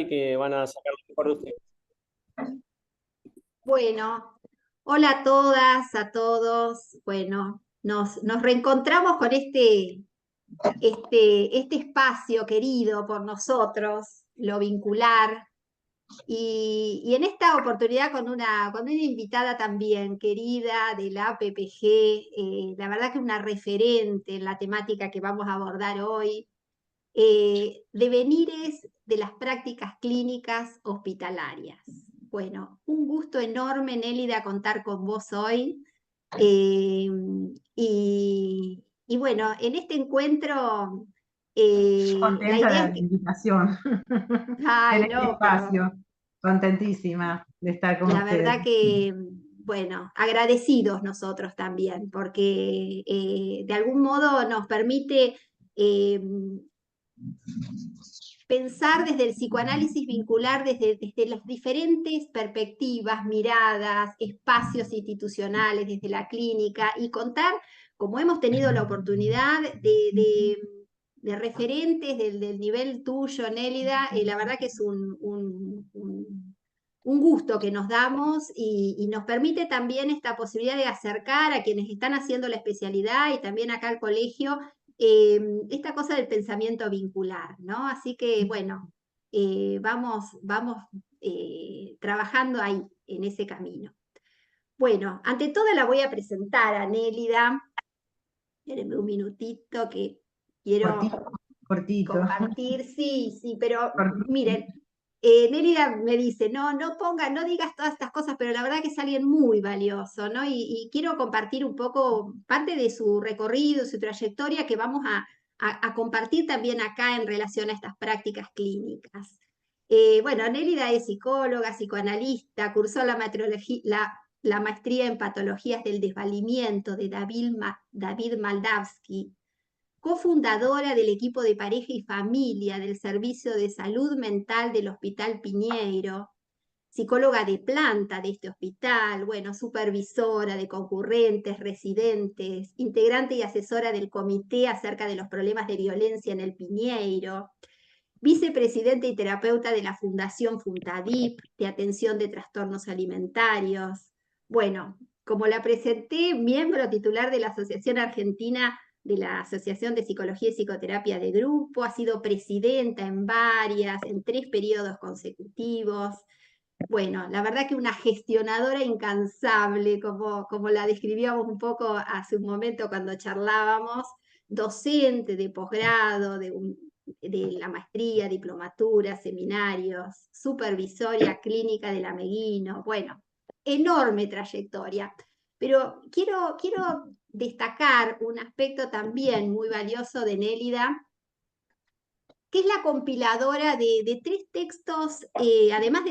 y que van a sacar lo mejor de ustedes. Bueno, hola a todas, a todos. Bueno, nos reencontramos con este espacio querido por nosotros, lo vincular, y en esta oportunidad con una invitada también querida de la APPG, la verdad que una referente en la temática que vamos a abordar hoy, devenires de las prácticas clínicas hospitalarias. Bueno, un gusto enorme, Nélida, contar con vos hoy. Eh, y bueno, en este encuentro, la Contenta idea de es la que, invitación en ay, este no, pero espacio. Contentísima de estar con la ustedes. verdad que, bueno, agradecidos nosotros también, porque de algún modo nos permite eh, pensar desde el psicoanálisis vincular, desde las diferentes perspectivas, miradas, espacios institucionales, desde la clínica, y contar, como hemos tenido la oportunidad de referentes del nivel tuyo, Nélida, la verdad que es un gusto que nos damos y nos permite también esta posibilidad de acercar a quienes están haciendo la especialidad y también acá al colegio esta cosa del pensamiento vincular, ¿no? Así que, bueno, vamos trabajando ahí, en ese camino. Bueno, ante todo la voy a presentar a Nélida. Espérenme un minutito que quiero Cortito, cortito. compartir. Sí, sí, pero Cortito. miren, Nélida me dice, no digas todas estas cosas, pero la verdad que es alguien muy valioso, ¿no? Y quiero compartir un poco parte de su recorrido, su trayectoria, que vamos a compartir también acá en relación a estas prácticas clínicas. Bueno, Nélida es psicóloga, psicoanalista, cursó la maestría en patologías del desvalimiento de David Maldavsky, cofundadora del equipo de pareja y familia del Servicio de Salud Mental del Hospital Piñeiro, psicóloga de planta de este hospital, bueno, supervisora de concurrentes, residentes, integrante y asesora del comité acerca de los problemas de violencia en el Piñeiro, vicepresidente y terapeuta de la Fundación Funtadip de atención de trastornos alimentarios. Bueno, como la presenté, miembro titular de la Asociación Argentina de la Asociación de Psicología y Psicoterapia de Grupo, ha sido presidenta en 3 periodos consecutivos. Bueno, la verdad que una gestionadora incansable, como la describíamos un poco hace un momento cuando charlábamos, docente de posgrado, de la maestría, diplomatura, seminarios, supervisoria clínica del Ameguino, bueno, enorme trayectoria. Pero quiero destacar un aspecto también muy valioso de Nélida, que es la compiladora de 3 textos, además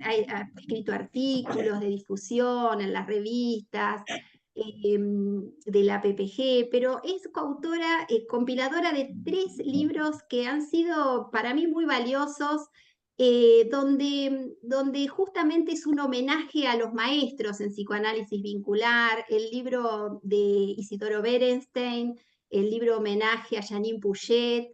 ha escrito artículos de difusión en las revistas de la PPG, pero es coautora, compiladora de 3 libros que han sido para mí muy valiosos, donde justamente es un homenaje a los maestros en psicoanálisis vincular, el libro de Isidoro Berenstein, el libro homenaje a Janine Puget,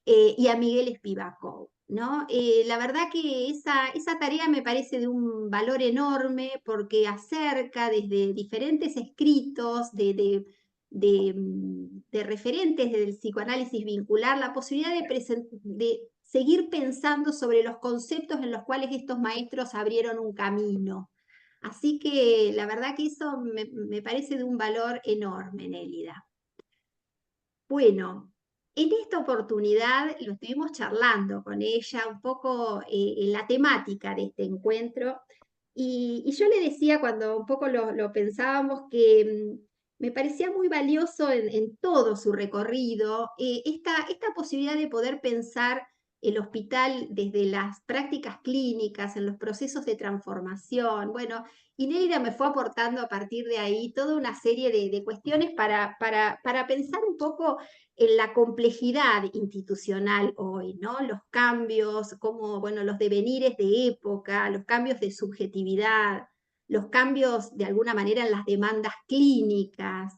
y a Miguel Spivakov, ¿no? La verdad que esa tarea me parece de un valor enorme porque acerca desde diferentes escritos de referentes del psicoanálisis vincular la posibilidad de seguir pensando sobre los conceptos en los cuales estos maestros abrieron un camino. Así que la verdad que eso me parece de un valor enorme, Nélida. Bueno, en esta oportunidad lo estuvimos charlando con ella un poco en la temática de este encuentro y yo le decía cuando un poco lo pensábamos que me parecía muy valioso en todo su recorrido esta posibilidad de poder pensar el hospital desde las prácticas clínicas, en los procesos de transformación. Bueno, y Neida me fue aportando a partir de ahí toda una serie de cuestiones para pensar un poco en la complejidad institucional hoy, ¿no? Los cambios, como, bueno, los devenires de época, los cambios de subjetividad, los cambios de alguna manera en las demandas clínicas,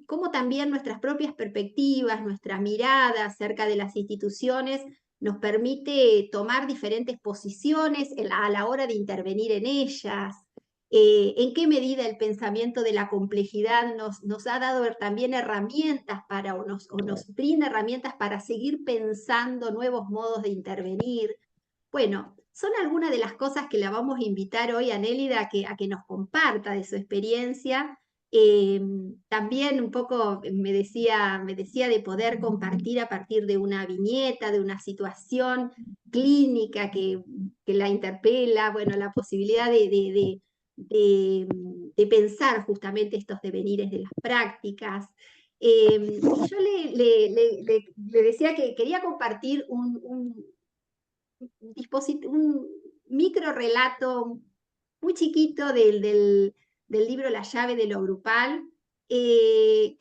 como también nuestras propias perspectivas, nuestra mirada acerca de las instituciones nos permite tomar diferentes posiciones a la hora de intervenir en ellas. En qué medida el pensamiento de la complejidad nos ha dado también herramientas o nos brinda herramientas para seguir pensando nuevos modos de intervenir. Bueno, son algunas de las cosas que la vamos a invitar hoy a Nélida a que nos comparta de su experiencia. También un poco me decía de poder compartir a partir de una viñeta, de una situación clínica que la interpela, bueno, la posibilidad de pensar justamente estos devenires de las prácticas. Yo le decía que quería compartir un micro relato muy chiquito del libro La llave de lo grupal, de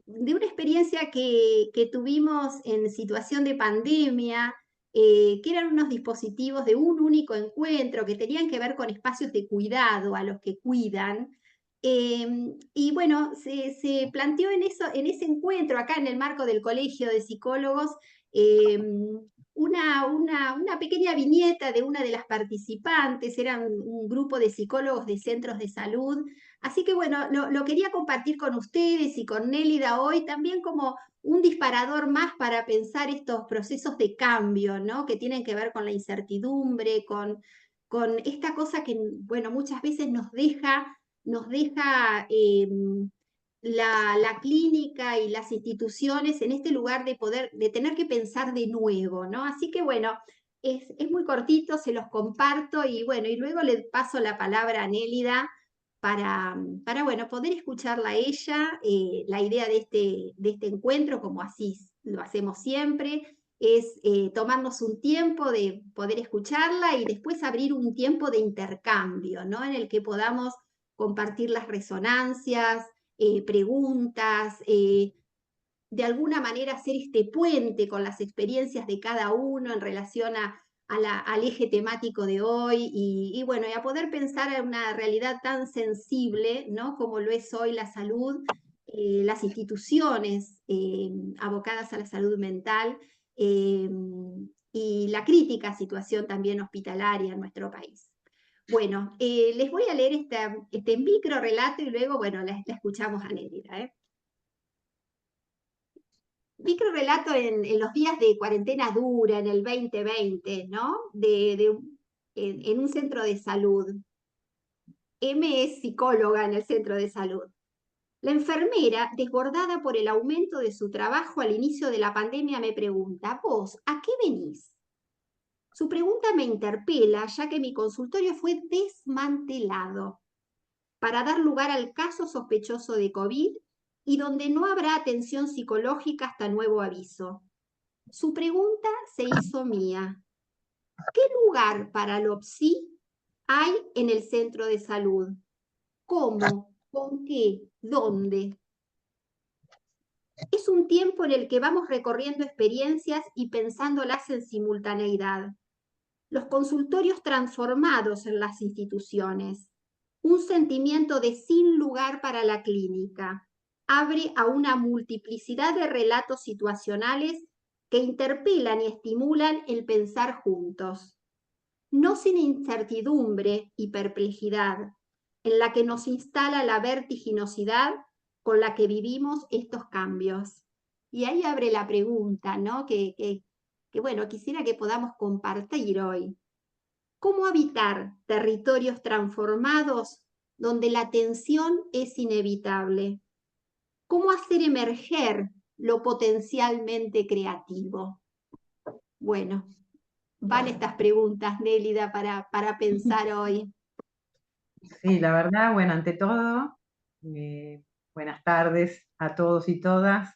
una experiencia que tuvimos en situación de pandemia, que eran unos dispositivos de un único encuentro que tenían que ver con espacios de cuidado a los que cuidan. Y bueno, se planteó en ese encuentro, acá en el marco del Colegio de Psicólogos, una pequeña viñeta de una de las participantes. Era un grupo de psicólogos de centros de salud. Así que bueno, lo quería compartir con ustedes y con Nélida hoy también como un disparador más para pensar estos procesos de cambio, ¿no? Que tienen que ver con la incertidumbre, con esta cosa que, bueno, muchas veces nos deja la clínica y las instituciones en este lugar de tener que pensar de nuevo, ¿no? Así que bueno, es muy cortito, se los comparto y bueno, y luego le paso la palabra a Nélida para bueno, poder escucharla a ella. La idea de este encuentro, como así lo hacemos siempre, es tomarnos un tiempo de poder escucharla y después abrir un tiempo de intercambio, ¿no? En el que podamos compartir las resonancias, preguntas, de alguna manera hacer este puente con las experiencias de cada uno en relación al eje temático de hoy y bueno, y a poder pensar en una realidad tan sensible, ¿no? Como lo es hoy la salud, las instituciones abocadas a la salud mental eh, y la crítica situación también hospitalaria en nuestro país. Bueno, les voy a leer este micro relato y luego, bueno, la escuchamos a Nélida. Micro relato en los días de cuarentena dura, en el 2020, ¿no? En un centro de salud. M es psicóloga en el centro de salud. La enfermera, desbordada por el aumento de su trabajo al inicio de la pandemia, me pregunta: ¿vos a qué venís? Su pregunta me interpela, ya que mi consultorio fue desmantelado para dar lugar al caso sospechoso de COVID y donde no habrá atención psicológica hasta nuevo aviso. Su pregunta se hizo mía: ¿qué lugar para lo psi hay en el centro de salud? ¿Cómo? ¿Con qué? ¿Dónde? Es un tiempo en el que vamos recorriendo experiencias y pensándolas en simultaneidad. Los consultorios transformados en las instituciones. Un sentimiento de sin lugar para la clínica. Abre a una multiplicidad de relatos situacionales que interpelan y estimulan el pensar juntos. No sin incertidumbre y perplejidad, en la que nos instala la vertiginosidad con la que vivimos estos cambios. Y ahí abre la pregunta, ¿no? Que bueno, quisiera que podamos compartir hoy. ¿Cómo habitar territorios transformados donde la tensión es inevitable? ¿Cómo hacer emerger lo potencialmente creativo? Bueno, van estas preguntas, Nélida, para pensar hoy. Sí, la verdad, bueno, ante todo, buenas tardes a todos y todas.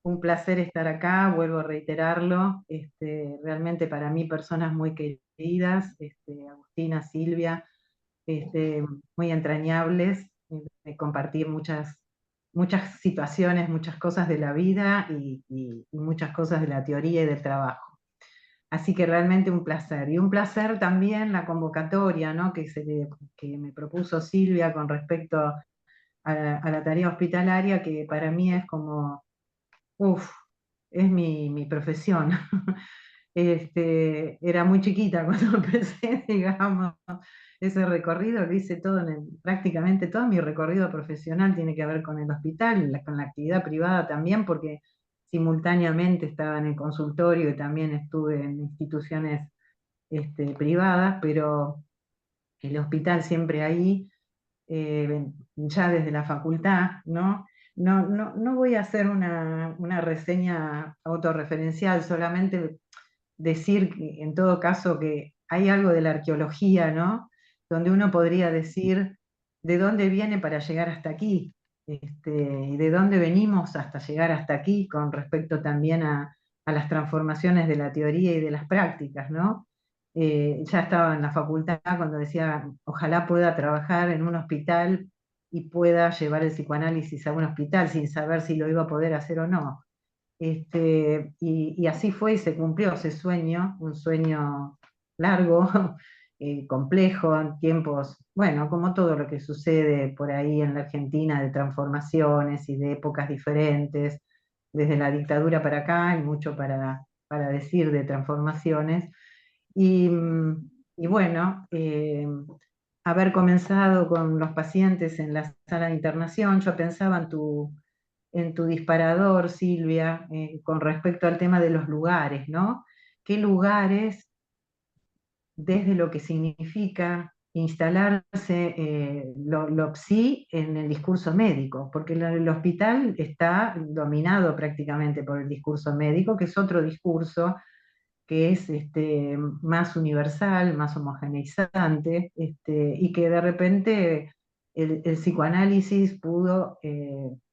Un placer estar acá, vuelvo a reiterarlo. Realmente para mí personas muy queridas, Agustina, Silvia, muy entrañables, de compartir muchas situaciones, muchas cosas de la vida y muchas cosas de la teoría y del trabajo. Así que realmente un placer. Y un placer también la convocatoria, ¿no? que me propuso Silvia con respecto a la tarea hospitalaria, que para mí es como, es mi profesión. Era muy chiquita cuando empecé, digamos, ese recorrido, lo hice todo prácticamente todo mi recorrido profesional tiene que ver con el hospital, con la actividad privada también, porque simultáneamente estaba en el consultorio y también estuve en instituciones privadas, pero el hospital siempre ahí, ya desde la facultad, ¿no? No voy a hacer una reseña autorreferencial, solamente decir que, en todo caso, que hay algo de la arqueología, ¿no? Donde uno podría decir de dónde viene para llegar hasta aquí, y de dónde venimos hasta llegar hasta aquí, con respecto también a las transformaciones de la teoría y de las prácticas, ¿no? Ya estaba en la facultad cuando decía, ojalá pueda trabajar en un hospital y pueda llevar el psicoanálisis a un hospital sin saber si lo iba a poder hacer o no. Y así fue y se cumplió ese sueño, un sueño largo, complejo, en tiempos, bueno, como todo lo que sucede por ahí en la Argentina, de transformaciones y de épocas diferentes, desde la dictadura para acá, hay mucho para decir de transformaciones. Y, y bueno, haber comenzado con los pacientes en la sala de internación, yo pensaba en tu disparador, Silvia, con respecto al tema de los lugares, ¿no? ¿Qué lugares, desde lo que significa instalarse lo psi en el discurso médico? Porque el hospital está dominado prácticamente por el discurso médico, que es otro discurso que es más universal, más homogeneizante, y que de repente el psicoanálisis pudo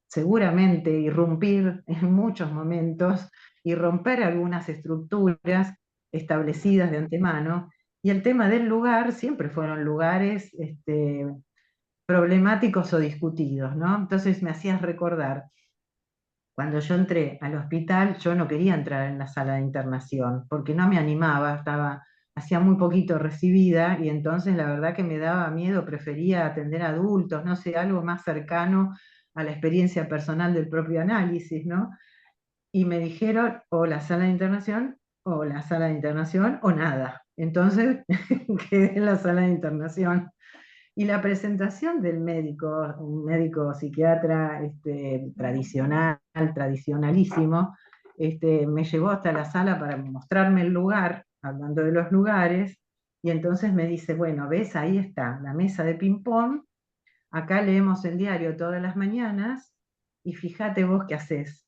seguramente irrumpir en muchos momentos y romper algunas estructuras establecidas de antemano. Y el tema del lugar siempre fueron lugares problemáticos o discutidos, ¿no? Entonces me hacías recordar cuando yo entré al hospital, yo no quería entrar en la sala de internación, porque no me animaba, hacía muy poquito recibida, y entonces la verdad que me daba miedo, prefería atender a adultos, no sé, algo más cercano a la experiencia personal del propio análisis, ¿no? Y me dijeron, o la sala de internación, o la sala de internación, o nada. Entonces quedé en la sala de internación. Y la presentación del médico, un médico psiquiatra tradicional, tradicionalísimo, me llevó hasta la sala para mostrarme el lugar, hablando de los lugares, y entonces me dice, bueno, ves, ahí está, la mesa de ping-pong, acá leemos el diario todas las mañanas, y fíjate vos qué haces.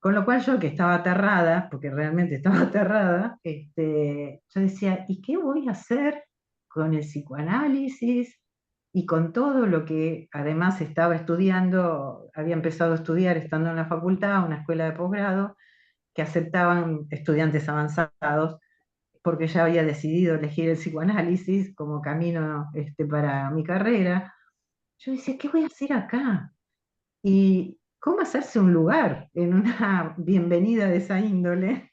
Con lo cual yo, que estaba aterrada, porque realmente estaba aterrada, yo decía, ¿y qué voy a hacer con el psicoanálisis y con todo lo que además estaba estudiando? Había empezado a estudiar estando en la facultad, una escuela de posgrado, que aceptaban estudiantes avanzados, porque ya había decidido elegir el psicoanálisis como camino para mi carrera. Yo decía, ¿qué voy a hacer acá? ¿Y cómo hacerse un lugar en una bienvenida de esa índole?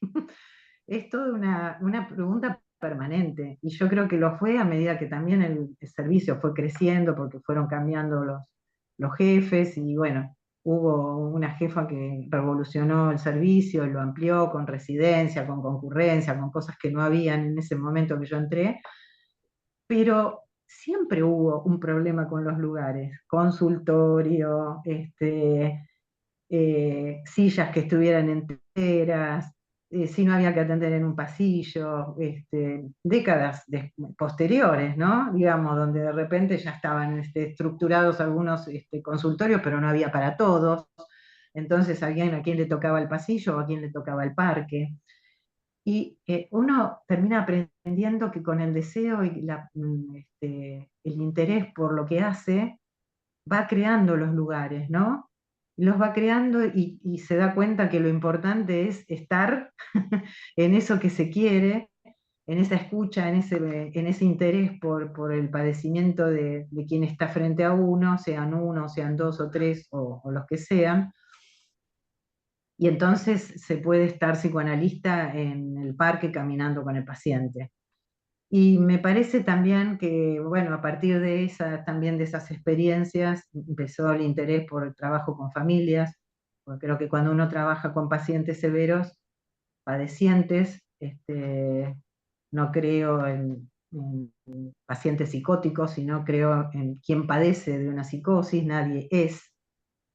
Es toda una pregunta permanente, y yo creo que lo fue a medida que también el servicio fue creciendo, porque fueron cambiando los jefes, y bueno, hubo una jefa que revolucionó el servicio, lo amplió con residencia, con concurrencia, con cosas que no habían en ese momento que yo entré, pero siempre hubo un problema con los lugares, consultorio, sillas que estuvieran enteras, si no había que atender en un pasillo, décadas posteriores, ¿no? Digamos, donde de repente ya estaban estructurados algunos consultorios, pero no había para todos. Entonces, a quién le tocaba el pasillo o a quién le tocaba el parque. Y uno termina aprendiendo que con el deseo y el interés por lo que hace, va creando los lugares, ¿no? Los va creando y se da cuenta que lo importante es estar en eso que se quiere, en esa escucha, en ese interés por el padecimiento de quien está frente a uno, sean dos o tres o los que sean. Y entonces se puede estar psicoanalista en el parque caminando con el paciente. Y me parece también que, bueno, a partir también de esas experiencias, empezó el interés por el trabajo con familias, porque creo que cuando uno trabaja con pacientes severos, padecientes, no creo en pacientes psicóticos, sino creo en quien padece de una psicosis. Nadie es,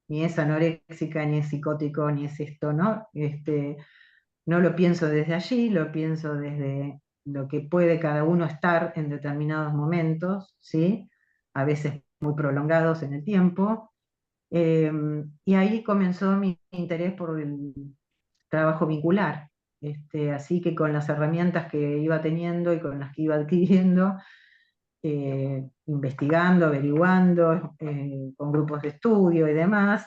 ni es anoréxica, ni es psicótico, ni es esto, ¿no? No lo pienso desde allí, lo pienso desde lo que puede cada uno estar en determinados momentos, ¿sí? A veces muy prolongados en el tiempo. Y ahí comenzó mi interés por el trabajo vincular. Así que con las herramientas que iba teniendo y con las que iba adquiriendo, investigando, averiguando, con grupos de estudio y demás,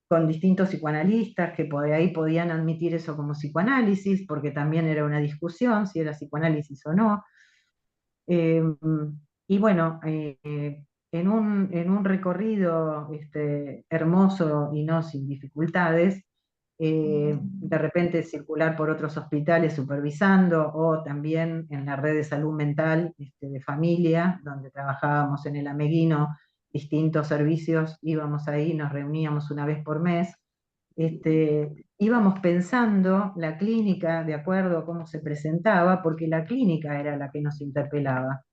con distintos psicoanalistas que por ahí podían admitir eso como psicoanálisis, porque también era una discusión si era psicoanálisis o no. Y bueno, en un recorrido hermoso y no sin dificultades, de repente circular por otros hospitales supervisando, o también en la red de salud mental de familia, donde trabajábamos en el Ameguino, distintos servicios, íbamos ahí, nos reuníamos una vez por mes, íbamos pensando la clínica de acuerdo a cómo se presentaba, porque la clínica era la que nos interpelaba.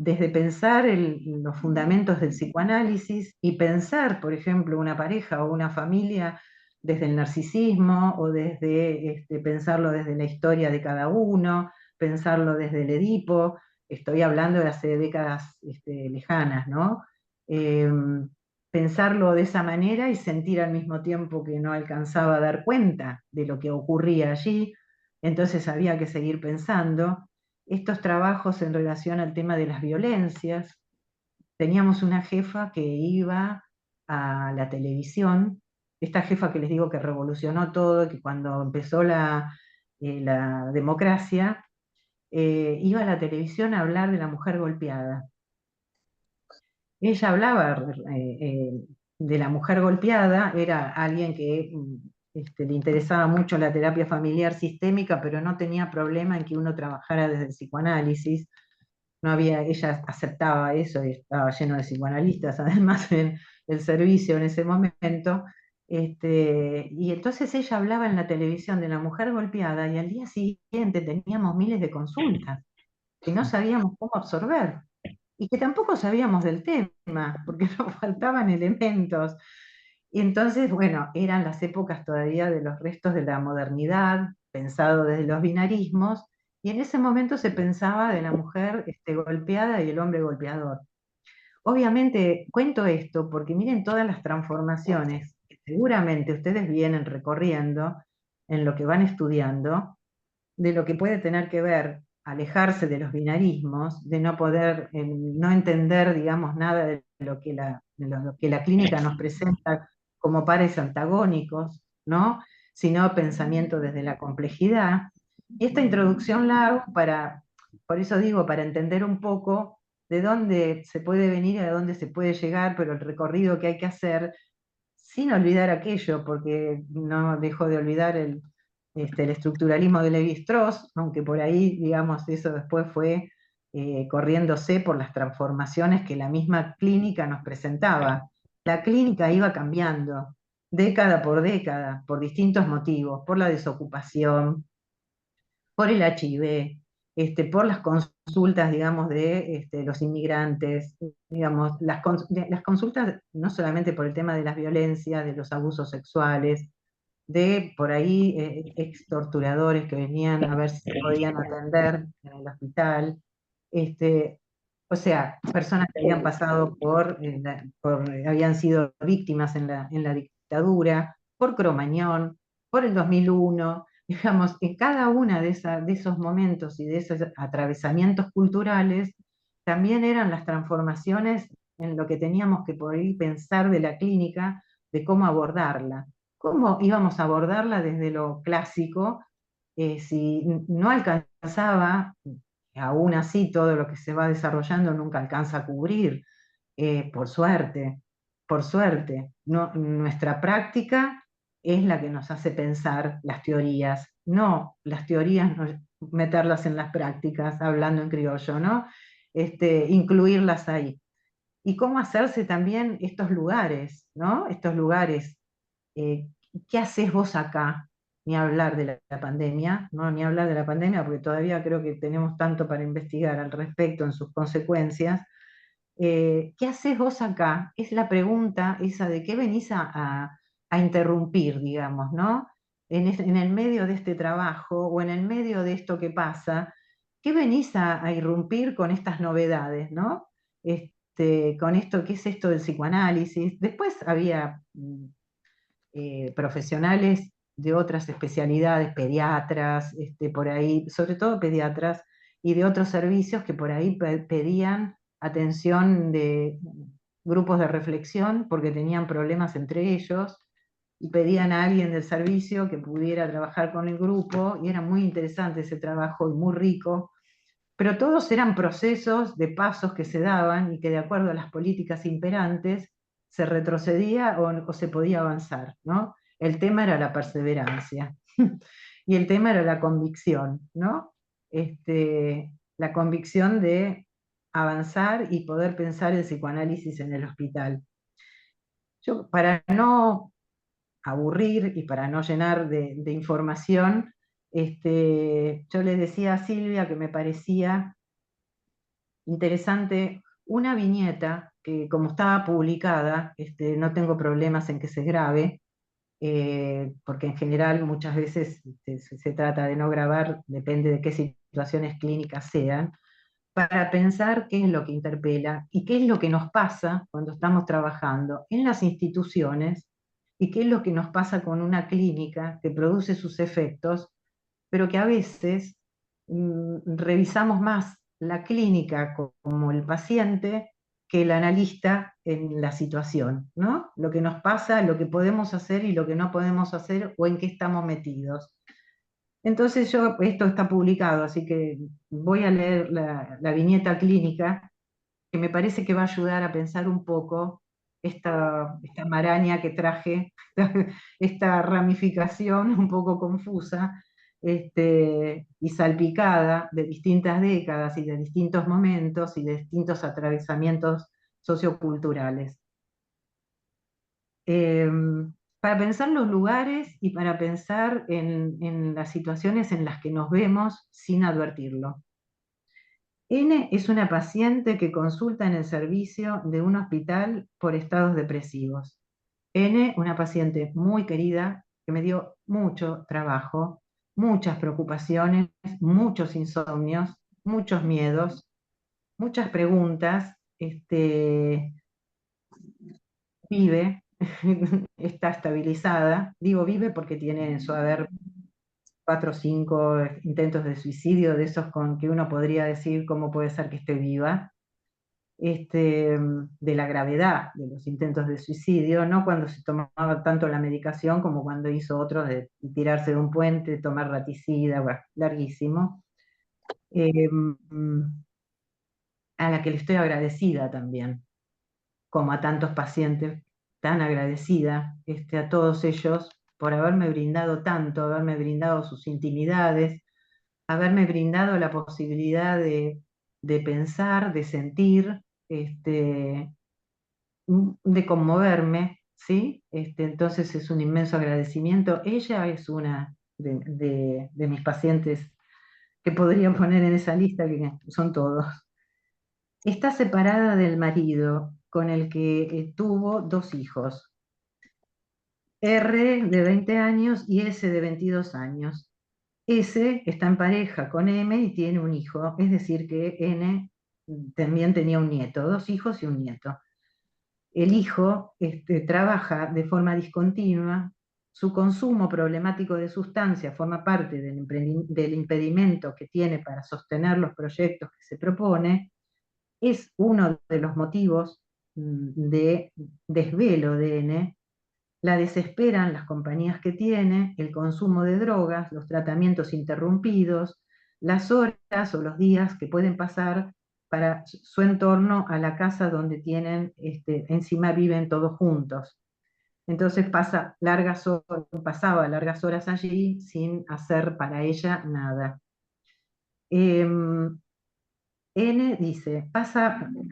Desde pensar los fundamentos del psicoanálisis y pensar, por ejemplo, una pareja o una familia desde el narcisismo, o desde pensarlo desde la historia de cada uno, pensarlo desde el Edipo. Estoy hablando de hace décadas lejanas, ¿no? Pensarlo de esa manera y sentir al mismo tiempo que no alcanzaba a dar cuenta de lo que ocurría allí, entonces había que seguir pensando. Estos trabajos en relación al tema de las violencias. Teníamos una jefa que iba a la televisión, esta jefa que les digo que revolucionó todo, que cuando empezó la democracia, iba a la televisión a hablar de la mujer golpeada. Ella hablaba de la mujer golpeada, era alguien que le interesaba mucho la terapia familiar sistémica, pero no tenía problema en que uno trabajara desde el psicoanálisis. No había, ella aceptaba eso y estaba lleno de psicoanalistas, además, en el servicio en ese momento. Y entonces ella hablaba en la televisión de la mujer golpeada, y al día siguiente teníamos miles de consultas que no sabíamos cómo absorber y que tampoco sabíamos del tema, porque nos faltaban elementos. Y entonces, bueno, eran las épocas todavía de los restos de la modernidad, pensado desde los binarismos, y en ese momento se pensaba de la mujer golpeada y el hombre golpeador. Obviamente cuento esto porque miren todas las transformaciones que seguramente ustedes vienen recorriendo en lo que van estudiando, de lo que puede tener que ver alejarse de los binarismos, de no poder, no entender, digamos, nada de lo que la clínica nos presenta como pares antagónicos, ¿no? Sino pensamiento desde la complejidad. Y esta introducción la hago por eso digo, para entender un poco de dónde se puede venir y a dónde se puede llegar, pero el recorrido que hay que hacer, sin olvidar aquello, porque no dejo de olvidar el estructuralismo de Lévi-Strauss, aunque por ahí, digamos, eso después fue corriéndose por las transformaciones que la misma clínica nos presentaba. La clínica iba cambiando, década por década, por distintos motivos, por la desocupación, por el HIV, por las consultas, digamos, de los inmigrantes, digamos, las consultas no solamente por el tema de las violencias, de los abusos sexuales, de por ahí ex torturadores que venían a ver si se podían atender en el hospital, o sea, personas que habían pasado habían sido víctimas en la dictadura, por Cromañón, por el 2001, digamos, en cada una de esos momentos y de esos atravesamientos culturales, también eran las transformaciones en lo que teníamos que por ahí pensar de la clínica, de cómo abordarla. ¿Cómo íbamos a abordarla desde lo clásico? Si no alcanzaba, aún así todo lo que se va desarrollando nunca alcanza a cubrir, por suerte. No, nuestra práctica es la que nos hace pensar las teorías, no las teorías meterlas en las prácticas, hablando en criollo, ¿no? Incluirlas ahí. y cómo hacerse también estos lugares, ¿no? Estos lugares, ¿qué haces vos acá? Ni hablar de la pandemia, ¿no? Ni hablar de la pandemia, porque todavía creo que tenemos tanto para investigar al respecto en sus consecuencias. ¿Qué haces vos acá? Es la pregunta esa de qué venís a interrumpir, digamos, ¿no? En el medio de este trabajo o en el medio de esto que pasa, ¿qué venís a irrumpir con estas novedades, ¿no? Con esto, ¿qué es esto del psicoanálisis? Después había profesionales de otras especialidades, pediatras, por ahí, sobre todo pediatras, y de otros servicios que por ahí pedían atención de grupos de reflexión porque tenían problemas entre ellos y pedían a alguien del servicio que pudiera trabajar con el grupo, y era muy interesante ese trabajo y muy rico, pero todos eran procesos de pasos que se daban y que de acuerdo a las políticas imperantes se retrocedía o se podía avanzar, ¿no? El tema era la perseverancia y el tema era la convicción, ¿no? La convicción de avanzar y poder pensar el psicoanálisis en el hospital. Yo, para no aburrir y para no llenar de información, yo le decía a Silvia que me parecía interesante una viñeta que, como estaba publicada, no tengo problemas en que se grabe, porque en general muchas veces se trata de no grabar, depende de qué situaciones clínicas sean, para pensar qué es lo que interpela y qué es lo que nos pasa cuando estamos trabajando en las instituciones y qué es lo que nos pasa con una clínica que produce sus efectos, pero que a veces revisamos más la clínica como el paciente que el analista en la situación, ¿no? Lo que nos pasa, lo que podemos hacer y lo que no podemos hacer o en qué estamos metidos. Entonces esto está publicado, así que voy a leer la viñeta clínica, que me parece que va a ayudar a pensar un poco esta maraña que traje, esta ramificación un poco confusa, y salpicada de distintas décadas y de distintos momentos y de distintos atravesamientos socioculturales. Para pensar los lugares y para pensar en las situaciones en las que nos vemos sin advertirlo. N es una paciente que consulta en el servicio de un hospital por estados depresivos. N, una paciente muy querida, que me dio mucho trabajo, muchas preocupaciones, muchos insomnios, muchos miedos, muchas preguntas, vive, está estabilizada, digo vive porque tiene en su haber 4 o 5 intentos de suicidio, de esos con que uno podría decir cómo puede ser que esté viva, de la gravedad de los intentos de suicidio, no cuando se tomaba tanto la medicación como cuando hizo otros de tirarse de un puente, tomar raticida, bueno, larguísimo, a la que le estoy agradecida también, como a tantos pacientes, tan agradecida a todos ellos por haberme brindado tanto, haberme brindado sus intimidades, haberme brindado la posibilidad de pensar, de sentir, de conmoverme, ¿sí? Entonces es un inmenso agradecimiento. Ella es una de mis pacientes que podría poner en esa lista, que son todos. Está separada del marido, con el que tuvo 2 hijos, R de 20 años y S de 22 años. S está en pareja con M y tiene un hijo, es decir que N también tenía un nieto, 2 hijos y un nieto. El hijo trabaja de forma discontinua, su consumo problemático de sustancias forma parte del impedimento que tiene para sostener los proyectos que se propone, es uno de los motivos de desvelo de N. La desesperan las compañías que tiene, el consumo de drogas, los tratamientos interrumpidos, las horas o los días que pueden pasar para su entorno a la casa donde tienen, encima viven todos juntos. Entonces pasaba largas horas allí sin hacer para ella nada. N dice,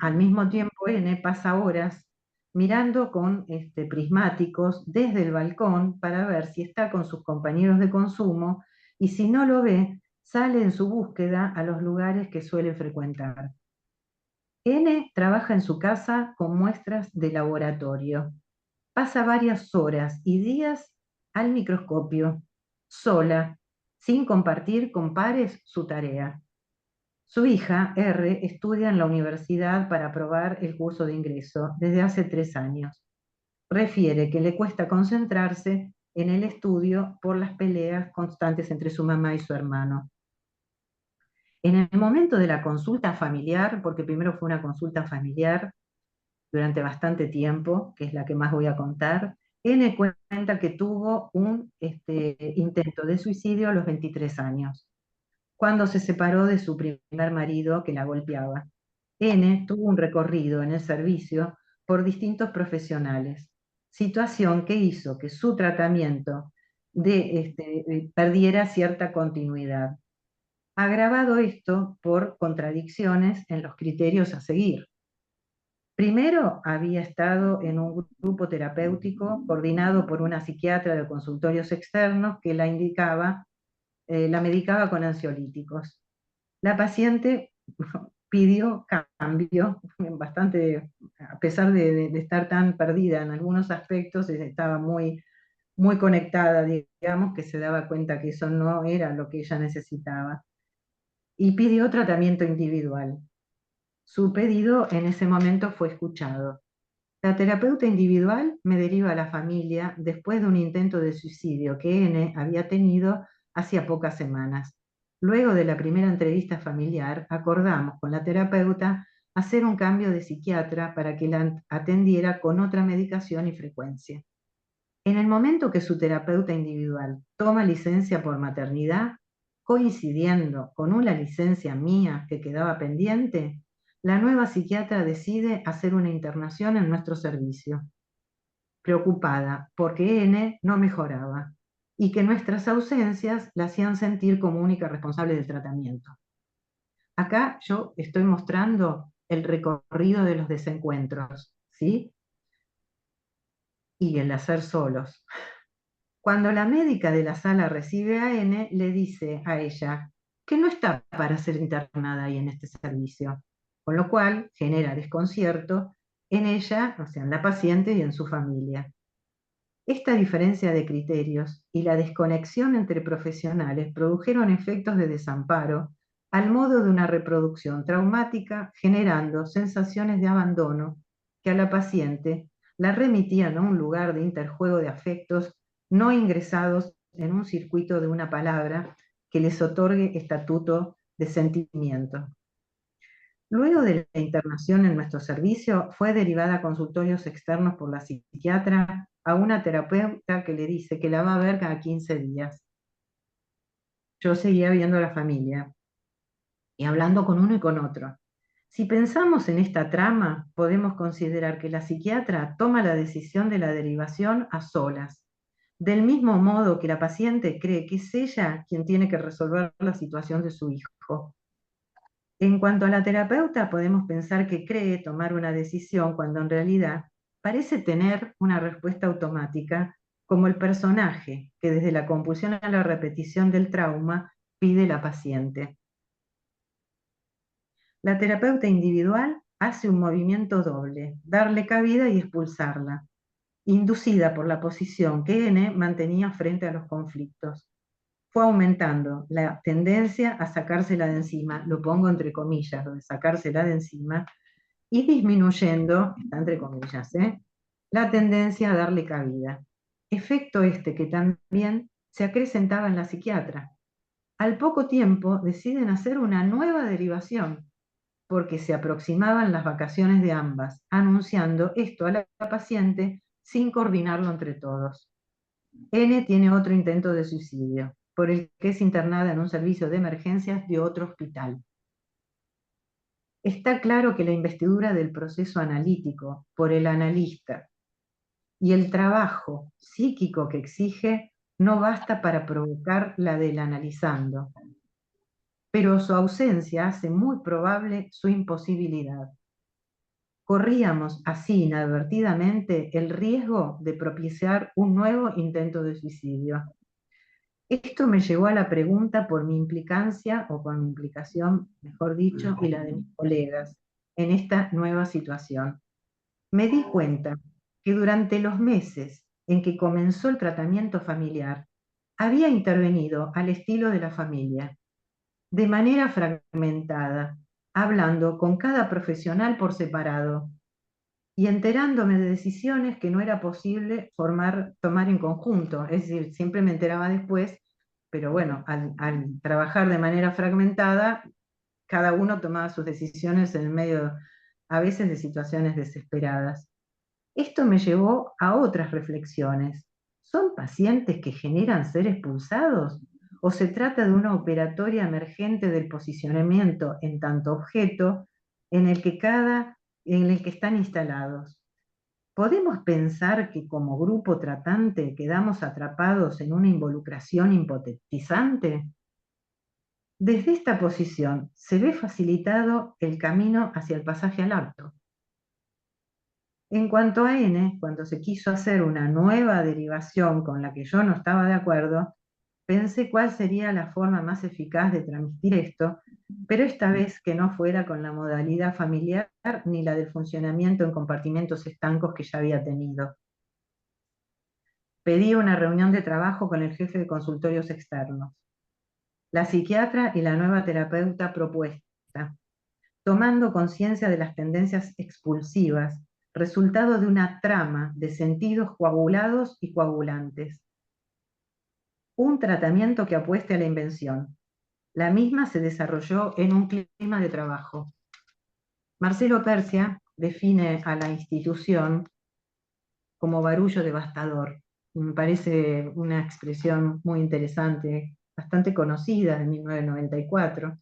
al mismo tiempo N pasa horas mirando con prismáticos desde el balcón para ver si está con sus compañeros de consumo y si no lo ve, sale en su búsqueda a los lugares que suele frecuentar. N trabaja en su casa con muestras de laboratorio. Pasa varias horas y días al microscopio, sola, sin compartir con pares su tarea. Su hija, R, estudia en la universidad para aprobar el curso de ingreso desde hace 3 años. Refiere que le cuesta concentrarse en el estudio por las peleas constantes entre su mamá y su hermano. En el momento de la consulta familiar, porque primero fue una consulta familiar durante bastante tiempo, que es la que más voy a contar, N cuenta que tuvo un intento de suicidio a los 23 años, cuando se separó de su primer marido que la golpeaba. N tuvo un recorrido en el servicio por distintos profesionales, situación que hizo que su tratamiento perdiera cierta continuidad. Agravado esto por contradicciones en los criterios a seguir. Primero, había estado en un grupo terapéutico coordinado por una psiquiatra de consultorios externos que la medicaba con ansiolíticos. La paciente pidió cambio, bastante, a pesar de estar tan perdida en algunos aspectos, estaba muy, muy conectada, digamos, que se daba cuenta que eso no era lo que ella necesitaba. Y pidió tratamiento individual. Su pedido en ese momento fue escuchado. La terapeuta individual me deriva a la familia después de un intento de suicidio que N había tenido hacía pocas semanas. Luego de la primera entrevista familiar, acordamos con la terapeuta hacer un cambio de psiquiatra para que la atendiera con otra medicación y frecuencia. En el momento que su terapeuta individual toma licencia por maternidad, coincidiendo con una licencia mía que quedaba pendiente, la nueva psiquiatra decide hacer una internación en nuestro servicio, preocupada porque N no mejoraba y que nuestras ausencias la hacían sentir como única responsable del tratamiento. Acá yo estoy mostrando el recorrido de los desencuentros, ¿sí? Y el hacer solos. Cuando la médica de la sala recibe a N, le dice a ella que no está para ser internada ahí en este servicio, con lo cual genera desconcierto en ella, o sea, en la paciente y en su familia. Esta diferencia de criterios y la desconexión entre profesionales produjeron efectos de desamparo al modo de una reproducción traumática, generando sensaciones de abandono que a la paciente la remitían a un lugar de interjuego de afectos no ingresados en un circuito de una palabra que les otorgue estatuto de sentimiento. Luego de la internación en nuestro servicio, fue derivada a consultorios externos por la psiquiatra a una terapeuta que le dice que la va a ver cada 15 días. Yo seguía viendo a la familia y hablando con uno y con otro. Si pensamos en esta trama, podemos considerar que la psiquiatra toma la decisión de la derivación a solas, del mismo modo que la paciente cree que es ella quien tiene que resolver la situación de su hijo. En cuanto a la terapeuta, podemos pensar que cree tomar una decisión cuando en realidad parece tener una respuesta automática, como el personaje que desde la compulsión a la repetición del trauma pide la paciente. La terapeuta individual hace un movimiento doble, darle cabida y expulsarla, inducida por la posición que N mantenía frente a los conflictos. Fue aumentando la tendencia a sacársela de encima, lo pongo entre comillas, lo de sacársela de encima, y disminuyendo, está entre comillas, la tendencia a darle cabida. Efecto este que también se acrecentaba en la psiquiatra. Al poco tiempo deciden hacer una nueva derivación, porque se aproximaban las vacaciones de ambas, anunciando esto a la paciente sin coordinarlo entre todos. N tiene otro intento de suicidio, por el que es internada en un servicio de emergencias de otro hospital. Está claro que la investidura del proceso analítico por el analista y el trabajo psíquico que exige no basta para provocar la del analizando. pero su ausencia hace muy probable su imposibilidad. Corríamos así inadvertidamente el riesgo de propiciar un nuevo intento de suicidio. Esto me llevó a la pregunta por mi implicancia, o por mi implicación, mejor dicho, y la de mis colegas, en esta nueva situación. Me di cuenta que durante los meses en que comenzó el tratamiento familiar, había intervenido al estilo de la familia, de manera fragmentada, hablando con cada profesional por separado y enterándome de decisiones que no era posible tomar en conjunto. Es decir, siempre me enteraba después, pero bueno, al trabajar de manera fragmentada, cada uno tomaba sus decisiones en medio, a veces, de situaciones desesperadas. Esto me llevó a otras reflexiones. ¿Son pacientes que generan ser expulsados? ¿O se trata de una operatoria emergente del posicionamiento en tanto objeto en el que están instalados? ¿Podemos pensar que como grupo tratante quedamos atrapados en una involucración hipotetizante? Desde esta posición se ve facilitado el camino hacia el pasaje al acto. En cuanto a N, cuando se quiso hacer una nueva derivación con la que yo no estaba de acuerdo, pensé cuál sería la forma más eficaz de transmitir esto, pero esta vez que no fuera con la modalidad familiar ni la del funcionamiento en compartimentos estancos que ya había tenido. Pedí una reunión de trabajo con el jefe de consultorios externos, la psiquiatra y la nueva terapeuta propuesta, tomando conciencia de las tendencias expulsivas, resultado de una trama de sentidos coagulados y coagulantes. Un tratamiento que apueste a la invención. La misma se desarrolló en un clima de trabajo. Marcelo Persia define a la institución como barullo devastador. Me parece una expresión muy interesante, bastante conocida, de 1994,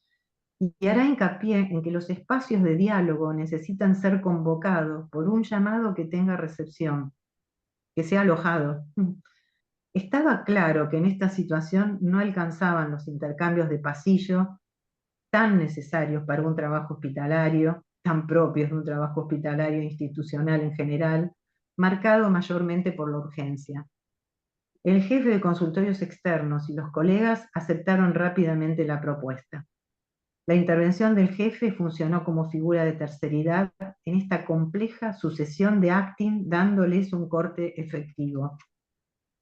y hará hincapié en que los espacios de diálogo necesitan ser convocados por un llamado que tenga recepción, que sea alojado. Estaba claro que en esta situación no alcanzaban los intercambios de pasillo tan necesarios para un trabajo hospitalario, tan propios de un trabajo hospitalario institucional en general, marcado mayormente por la urgencia. El jefe de consultorios externos y los colegas aceptaron rápidamente la propuesta. La intervención del jefe funcionó como figura de terceridad en esta compleja sucesión de acting, dándoles un corte efectivo.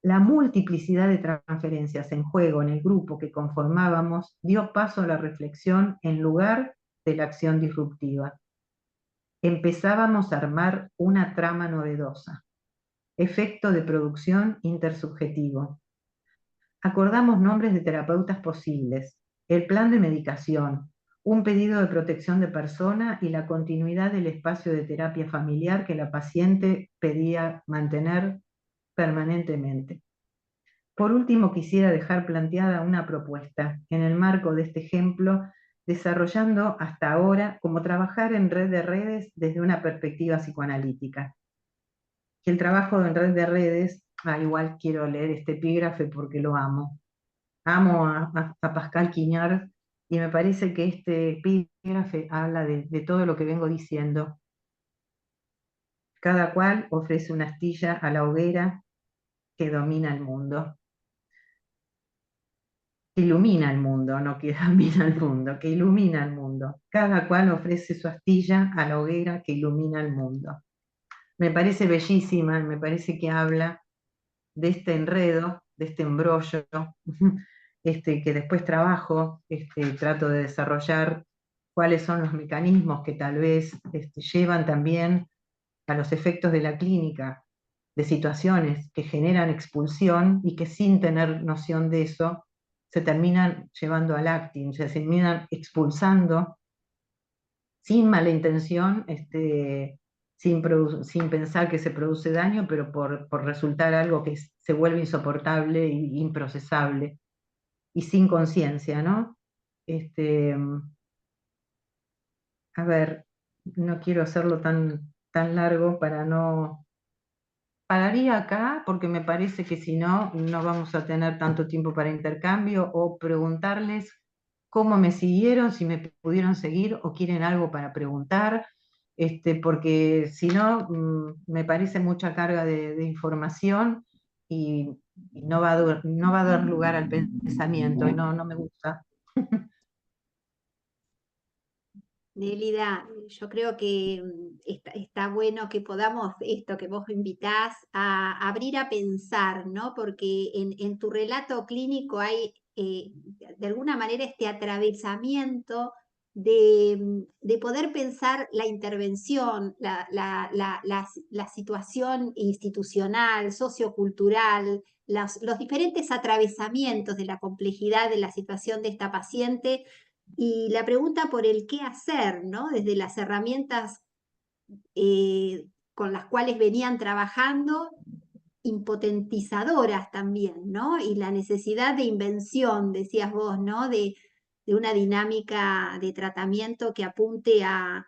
La multiplicidad de transferencias en juego en el grupo que conformábamos dio paso a la reflexión en lugar de la acción disruptiva. Empezábamos a armar una trama novedosa. Efecto de producción intersubjetivo. Acordamos nombres de terapeutas posibles, el plan de medicación, un pedido de protección de persona y la continuidad del espacio de terapia familiar que la paciente pedía mantener permanentemente. Por último, quisiera dejar planteada una propuesta en el marco de este ejemplo, desarrollando hasta ahora cómo trabajar en red de redes desde una perspectiva psicoanalítica. Que el trabajo en red de redes, igual quiero leer este epígrafe porque lo amo. Amo a Pascal Quignard y me parece que este epígrafe habla de todo lo que vengo diciendo. Cada cual ofrece una astilla a la hoguera que domina el mundo. Que ilumina el mundo, no que domina el mundo, que ilumina el mundo. Cada cual ofrece su astilla a la hoguera que ilumina el mundo. Me parece bellísima, me parece que habla de este enredo, de este embrollo, que después trabajo, trato de desarrollar cuáles son los mecanismos que tal vez llevan también a los efectos de la clínica, de situaciones que generan expulsión y que sin tener noción de eso se terminan llevando al acting, se terminan expulsando sin mala intención, sin pensar que se produce daño, pero por resultar algo que se vuelve insoportable e improcesable, y sin conciencia, ¿no? A ver, no quiero hacerlo tan largo para no... Pararía acá porque me parece que si no, no vamos a tener tanto tiempo para intercambio, o preguntarles cómo me siguieron, si me pudieron seguir o quieren algo para preguntar, porque si no, me parece mucha carga de información y no va a dar lugar al pensamiento y no me gusta. Nélida, yo creo que está bueno que podamos, esto que vos invitás, a abrir a pensar, ¿no? Porque en tu relato clínico hay, de alguna manera, este atravesamiento de poder pensar la intervención, la situación institucional, sociocultural, los diferentes atravesamientos de la complejidad de la situación de esta paciente y la pregunta por el qué hacer, ¿no? Desde las herramientas con las cuales venían trabajando, impotentizadoras también, ¿no? Y la necesidad de invención, decías vos, ¿no? De una dinámica de tratamiento que apunte a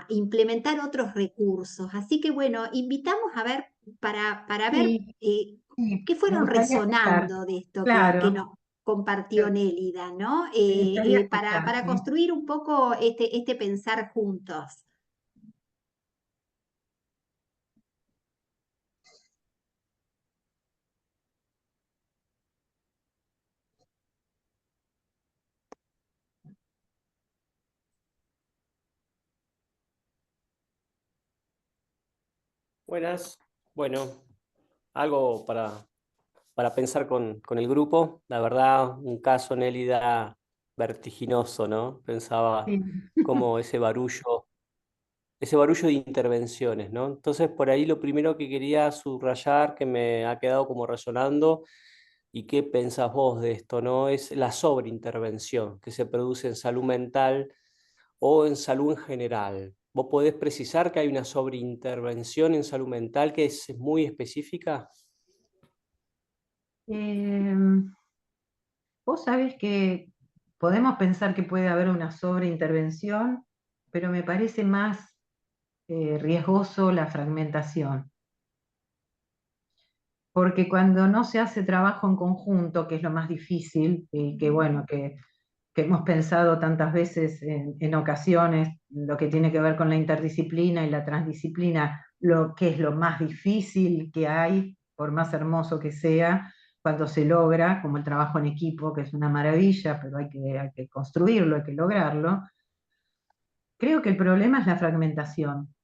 implementar otros recursos. Así que bueno, invitamos a ver, para ver Sí, sí, qué me fueron gustaría escuchar. resonando de esto que Claro, nos compartió Nélida, ¿no? me gustaría Para escuchar, sí. construir un poco este pensar juntos. Buenas. Bueno, algo para pensar con el grupo. La verdad, un caso, Nélida, vertiginoso, ¿no? Pensaba Sí. como ese barullo de intervenciones, ¿no? Entonces, por ahí lo primero que quería subrayar, que me ha quedado como resonando, y qué pensás vos de esto, ¿no? Es la sobreintervención que se produce en salud mental o en salud en general. ¿Vos podés precisar que hay una sobreintervención en salud mental que es muy específica? Em, Vos sabés que podemos pensar que puede haber una sobreintervención, pero me parece más riesgoso la fragmentación. Porque cuando no se hace trabajo en conjunto, que es lo más difícil, y que bueno, que hemos pensado tantas veces en ocasiones, lo que tiene que ver con la interdisciplina y la transdisciplina, lo que es lo más difícil que hay, por más hermoso que sea, cuando se logra, como el trabajo en equipo, que es una maravilla, pero hay que construirlo, hay que lograrlo. Creo que el problema es la fragmentación,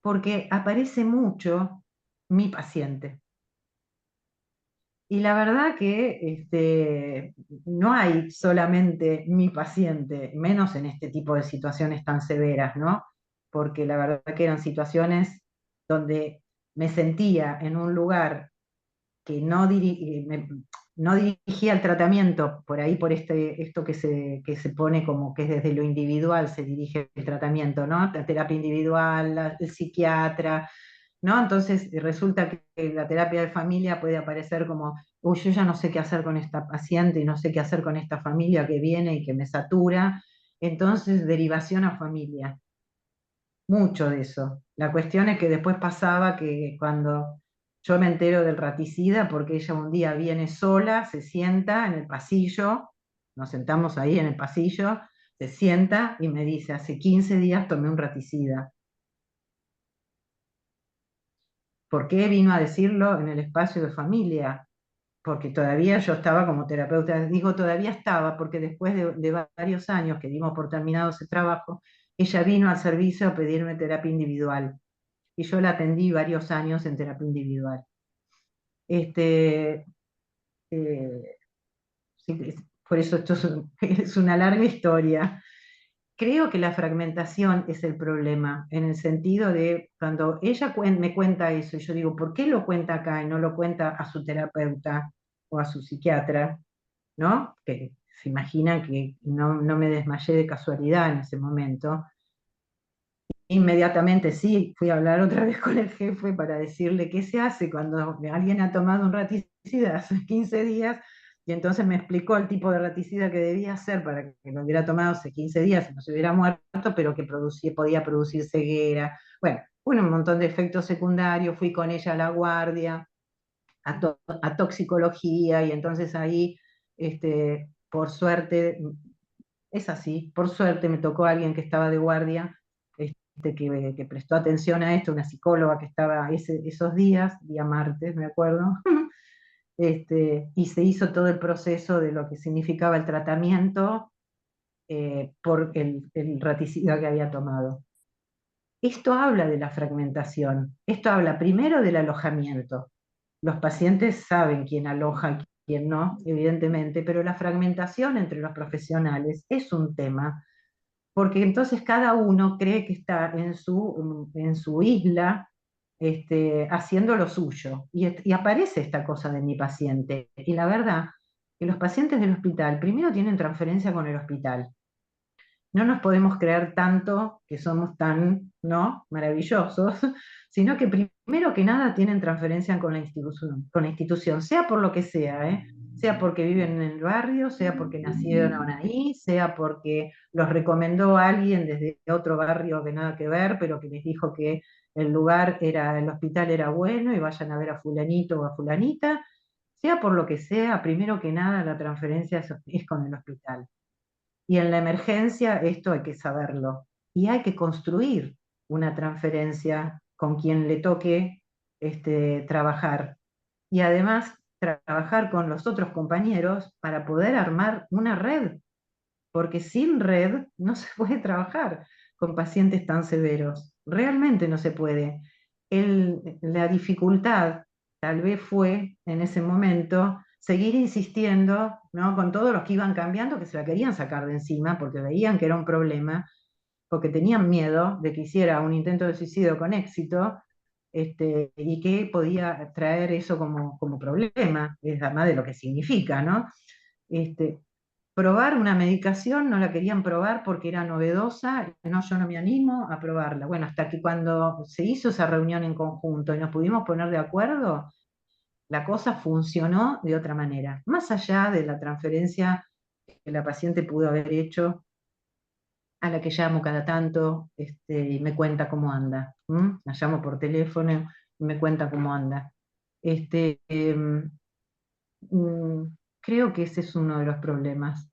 porque aparece mucho mi paciente. Y la verdad que no hay solamente mi paciente, menos en este tipo de situaciones tan severas, ¿no? Porque la verdad que eran situaciones donde me sentía en un lugar que no dirigía el tratamiento, por ahí por esto que se pone como que es desde lo individual se dirige el tratamiento, ¿no? La terapia individual, el psiquiatra, ¿no? Entonces resulta que la terapia de familia puede aparecer como, uy, yo ya no sé qué hacer con esta paciente y no sé qué hacer con esta familia que viene y que me satura. Entonces, derivación a familia, mucho de eso. La cuestión es que después pasaba que cuando yo me entero del raticida, porque ella un día viene sola, se sienta en el pasillo, nos sentamos ahí en el pasillo, se sienta y me dice, hace 15 días tomé un raticida. ¿Por qué vino a decirlo en el espacio de familia? Porque todavía yo estaba como terapeuta, digo todavía estaba, porque después de varios años que dimos por terminado ese trabajo, ella vino al servicio a pedirme terapia individual y yo la atendí varios años en terapia individual. Este, eh, sí, por eso esto es, es una larga historia. Creo que la fragmentación es el problema, en el sentido de cuando ella me cuenta eso, y yo digo, ¿por qué lo cuenta acá y no lo cuenta a su terapeuta o a su psiquiatra? ¿No? Que se imaginan que no me desmayé de casualidad en ese momento. Inmediatamente sí, fui a hablar otra vez con el jefe para decirle qué se hace cuando alguien ha tomado un raticida hace 15 días, y entonces me explicó el tipo de raticida que debía hacer para que lo hubiera tomado hace 15 días y no se hubiera muerto, pero que podía producir ceguera. Bueno, un montón de efectos secundarios, fui con ella a la guardia, a toxicología, y entonces ahí, por suerte, es así. Por suerte me tocó alguien que estaba de guardia, que prestó atención a esto, una psicóloga que estaba esos días, día martes, me acuerdo, y se hizo todo el proceso de lo que significaba el tratamiento por el raticida que había tomado. Esto habla de la fragmentación, esto habla primero del alojamiento. Los pacientes saben quién aloja y quién no, evidentemente, pero la fragmentación entre los profesionales es un tema, porque entonces cada uno cree que está en su isla haciendo lo suyo, y aparece esta cosa de mi paciente. Y la verdad que los pacientes del hospital primero tienen transferencia con el hospital. No nos podemos creer tanto que somos tan, ¿no?, maravillosos, sino que primero que nada tienen transferencia con la institución, sea por lo que sea, ¿eh? Sea porque viven en el barrio, sea porque nacieron ahí, sea porque los recomendó alguien desde otro barrio que nada que ver, pero que les dijo que el hospital era bueno y vayan a ver a fulanito o a fulanita, sea por lo que sea, primero que nada la transferencia es con el hospital. Y en la emergencia esto hay que saberlo. Y hay que construir una transferencia con quien le toque trabajar. Y además trabajar con los otros compañeros para poder armar una red, porque sin red no se puede trabajar con pacientes tan severos. Realmente no se puede. La dificultad tal vez fue en ese momento seguir insistiendo, ¿no?, con todos los que iban cambiando, que se la querían sacar de encima porque veían que era un problema, porque tenían miedo de que hiciera un intento de suicidio con éxito, y que podía traer eso como problema, además de lo que significa, ¿no? Este, Probar una medicación no la querían probar porque era novedosa, no, yo no me animo a probarla. Bueno, hasta que cuando se hizo esa reunión en conjunto y nos pudimos poner de acuerdo, la cosa funcionó de otra manera, más allá de la transferencia que la paciente pudo haber hecho, a la que llamo cada tanto y me cuenta cómo anda. La llamo por teléfono y me cuenta cómo anda. Este, em, mm, Creo que ese es uno de los problemas,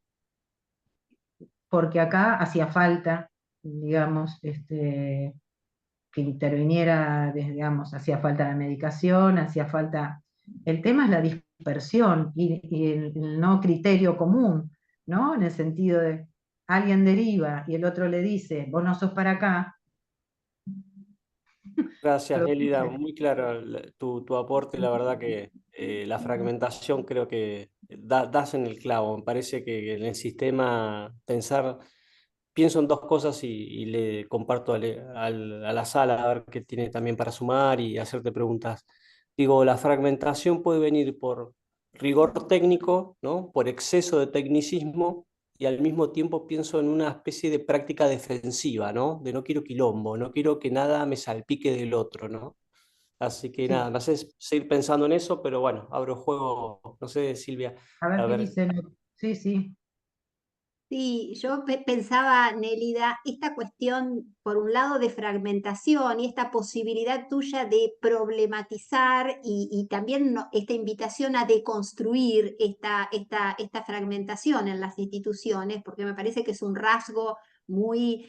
porque acá hacía falta, digamos, que interviniera, digamos, hacía falta la medicación, hacía falta... El tema es la dispersión y el no criterio común, ¿no? En el sentido de alguien deriva y el otro le dice, vos no sos para acá. Gracias, Elida. Muy claro tu aporte. La verdad que la fragmentación creo que das en el clavo. Me parece que en el sistema pienso en dos cosas y le comparto a la sala a ver qué tiene también para sumar y hacerte preguntas. Digo, la fragmentación puede venir por rigor técnico, ¿no? Por exceso de tecnicismo y al mismo tiempo pienso en una especie de práctica defensiva, ¿no? De no quiero quilombo, no quiero que nada me salpique del otro, ¿no? Así que nada, Sí, me haces seguir pensando en eso, pero bueno, abro juego, no sé, Silvia, a ver a qué ver. dicen. Sí, sí. Sí, yo pensaba, Nélida, esta cuestión, por un lado, de fragmentación y esta posibilidad tuya de problematizar y también esta invitación a deconstruir esta fragmentación en las instituciones, porque me parece que es un rasgo muy,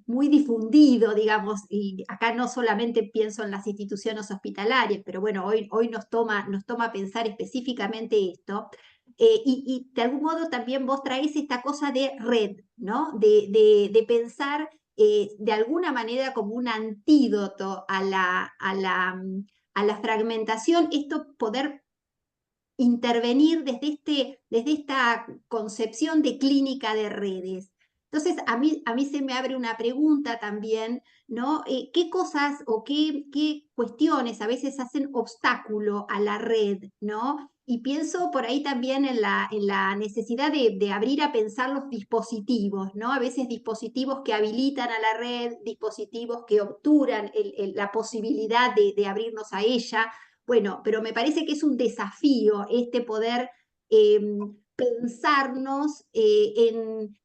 muy difundido, digamos, y acá no solamente pienso en las instituciones hospitalarias, pero bueno, hoy nos toma pensar específicamente esto. Y de algún modo también vos traes esta cosa de red, ¿no? De pensar de alguna manera como un antídoto a la fragmentación, esto poder intervenir desde esta concepción de clínica de redes. Entonces, a mí se me abre una pregunta también, ¿no? ¿Qué cosas o qué cuestiones a veces hacen obstáculo a la red, ¿no? Y pienso por ahí también en la necesidad de abrir a pensar los dispositivos, ¿no? A veces dispositivos que habilitan a la red, dispositivos que obturan la posibilidad de abrirnos a ella. Bueno, pero me parece que es un desafío este poder eh, pensarnos en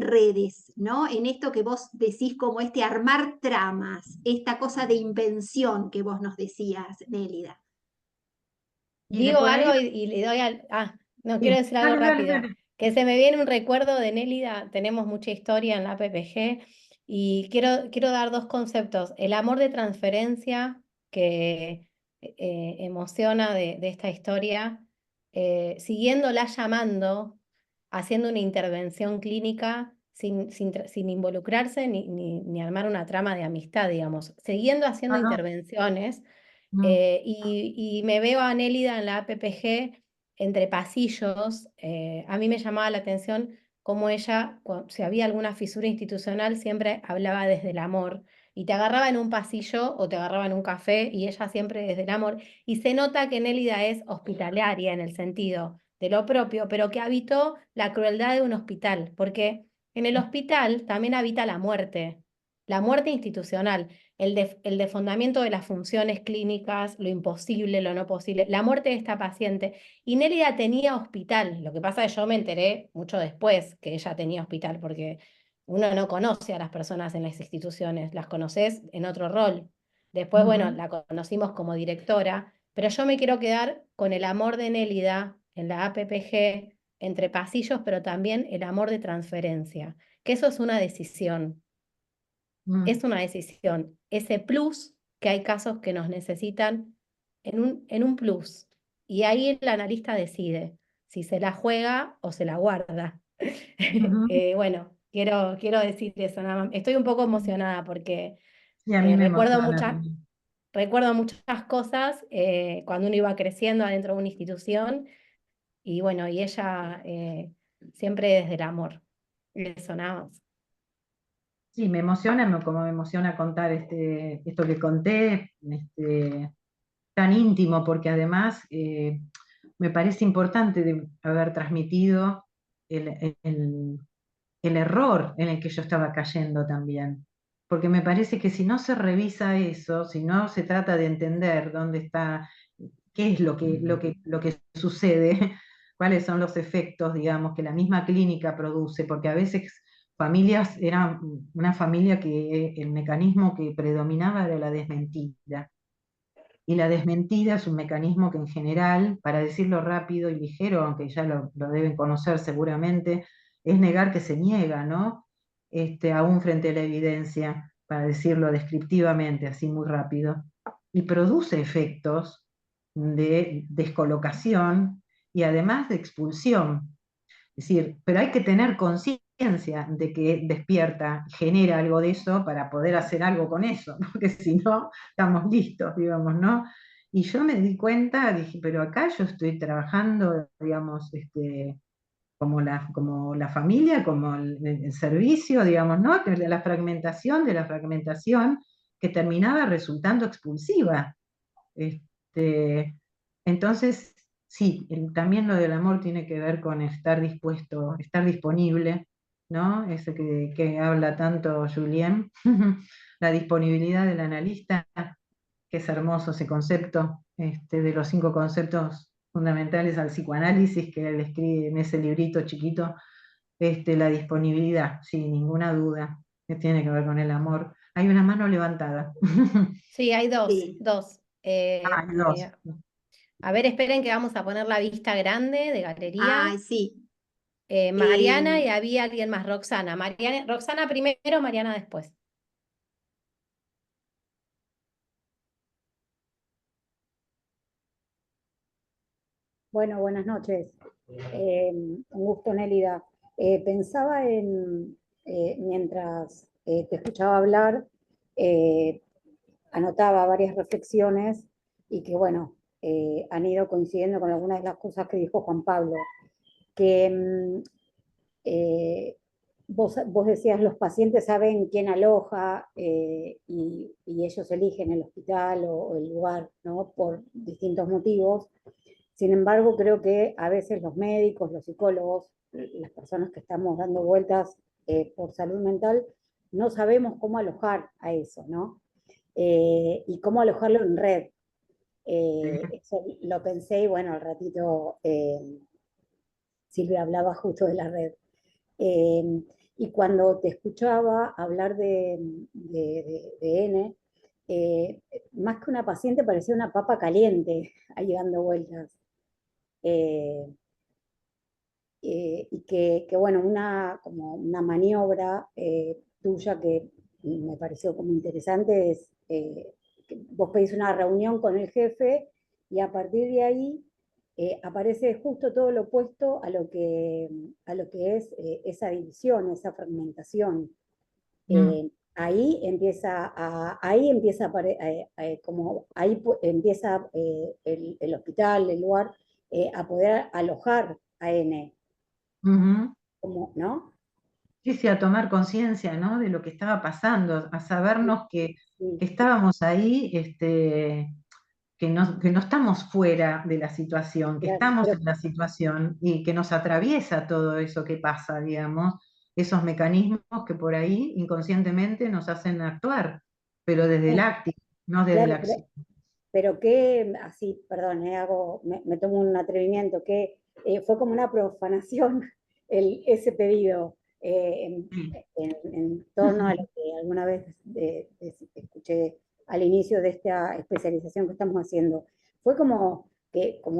redes, ¿no? En esto que vos decís como este armar tramas, esta cosa de invención que vos nos decías, Nélida. Y de Digo por ahí algo y le doy al... Ah, No, quiero Sí, decir algo dale, dale, rápido, dale. que se me viene un recuerdo de Nélida, tenemos mucha historia en la PPG y quiero dar dos conceptos. El amor de transferencia que emociona de esta historia, siguiéndola llamando, haciendo una intervención clínica sin involucrarse ni armar una trama de amistad, digamos, siguiendo haciendo No, no. intervenciones Mm, y me veo a Nélida en la APPG entre pasillos. A mí me llamaba la atención cómo ella, si había alguna fisura institucional, siempre hablaba desde el amor. Y te agarraba en un pasillo o te agarraba en un café y ella siempre desde el amor. Y se nota que Nélida es hospitalaria en el sentido de lo propio, pero que habitó la crueldad de un hospital, porque en el hospital también habita la muerte institucional el desfondamiento de las funciones clínicas, lo imposible, lo no posible, la muerte de esta paciente. Y Nélida tenía hospital. Lo que pasa es que yo me enteré mucho después que ella tenía hospital, porque uno no conoce a las personas en las instituciones, las conoces en otro rol. Después, bueno, ujú, la conocimos como directora, pero yo me quiero quedar con el amor de Nélida en la APPG, entre pasillos, pero también el amor de transferencia, que eso es una decisión. mm, Es una decisión. Ese plus, que hay casos que nos necesitan en un plus. Y ahí el analista decide si se la juega o se la guarda. ujú. Bueno, quiero decir eso nada más. Estoy un poco emocionada porque Sí, a mí me recuerdo emociona muchas, también. recuerdo muchas cosas cuando uno iba creciendo adentro de una institución y bueno, y ella siempre desde el amor. Eso nada más. Sí, me emociona, como me emociona contar esto que conté, tan íntimo, porque además me parece importante de haber transmitido el, el- el error en el que yo estaba cayendo también. Porque me parece que si no se revisa eso, si no se trata de entender dónde está, qué es lo que sucede, cuáles son los efectos, digamos, que la misma clínica produce, porque a veces familias, era una familia que el mecanismo que predominaba era la desmentida. Y la desmentida es un mecanismo que en general, para decirlo rápido y ligero, aunque ya lo deben conocer seguramente, es negar que se niega, ¿no? Aún frente a la evidencia, para decirlo descriptivamente, así muy rápido. Y produce efectos de descolocación y además de expulsión. Es decir, pero hay que tener conciencia de que despierta, genera algo de eso para poder hacer algo con eso, porque si no, estamos listos, digamos, ¿no? Y yo me di cuenta, dije, pero acá yo estoy trabajando, digamos, como la familia, como el servicio, digamos, ¿no? Que de la fragmentación que terminaba resultando expulsiva. Este, entonces, sí, también lo del amor tiene que ver con estar dispuesto, estar disponible, ¿no? Eso que habla tanto Julien, la disponibilidad del analista, que es hermoso ese concepto, de los 5 conceptos fundamentales al psicoanálisis que él escribe en ese librito chiquito, la disponibilidad, sin ninguna duda, que tiene que ver con el amor. Hay una mano levantada. Sí, hay dos, Sí. dos. Hay dos. A ver, esperen que vamos a poner la vista grande de Ay, galería. sí. Mariana y Em, había alguien más, Roxana. Roxana primero, Mariana después. Bueno, buenas noches. Un gusto, Nélida. Pensaba mientras te escuchaba hablar, eh, anotaba varias reflexiones y que, bueno, han ido coincidiendo con algunas de las cosas que dijo Juan Pablo. Que eh, vos decías, los pacientes saben quién aloja y ellos eligen el hospital o el lugar, ¿no? Por distintos motivos. Sin embargo, creo que a veces los médicos, los psicólogos, las personas que estamos dando vueltas por salud mental, no sabemos cómo alojar a eso, ¿no? Y cómo alojarlo en red. Eso lo pensé y bueno, al ratito Silvia hablaba justo de la red. Eh, y cuando te escuchaba hablar de N, más que una paciente parecía una papa caliente ahí dando vueltas. Eh, y que, bueno, como una maniobra tuya que me pareció como interesante es que vos pedís una reunión con el jefe y a partir de ahí aparece justo todo lo opuesto a lo que es esa división, esa fragmentación. Empieza el hospital, el lugar, a poder alojar a N, Ujú. ¿no? Sí, sí, a tomar conciencia, ¿no? De lo que estaba pasando, a sabernos que Sí, estábamos ahí, que no estamos fuera de la situación, que claro, estamos pero, en la situación y que nos atraviesa todo eso que pasa, digamos, esos mecanismos que por ahí inconscientemente nos hacen actuar, pero desde el acto, no desde la claro, acción. pero que, así, perdón, me tomo un atrevimiento, que fue como una profanación ese pedido Sí. en torno a lo que alguna vez escuché al inicio de esta especialización que estamos haciendo. Fue como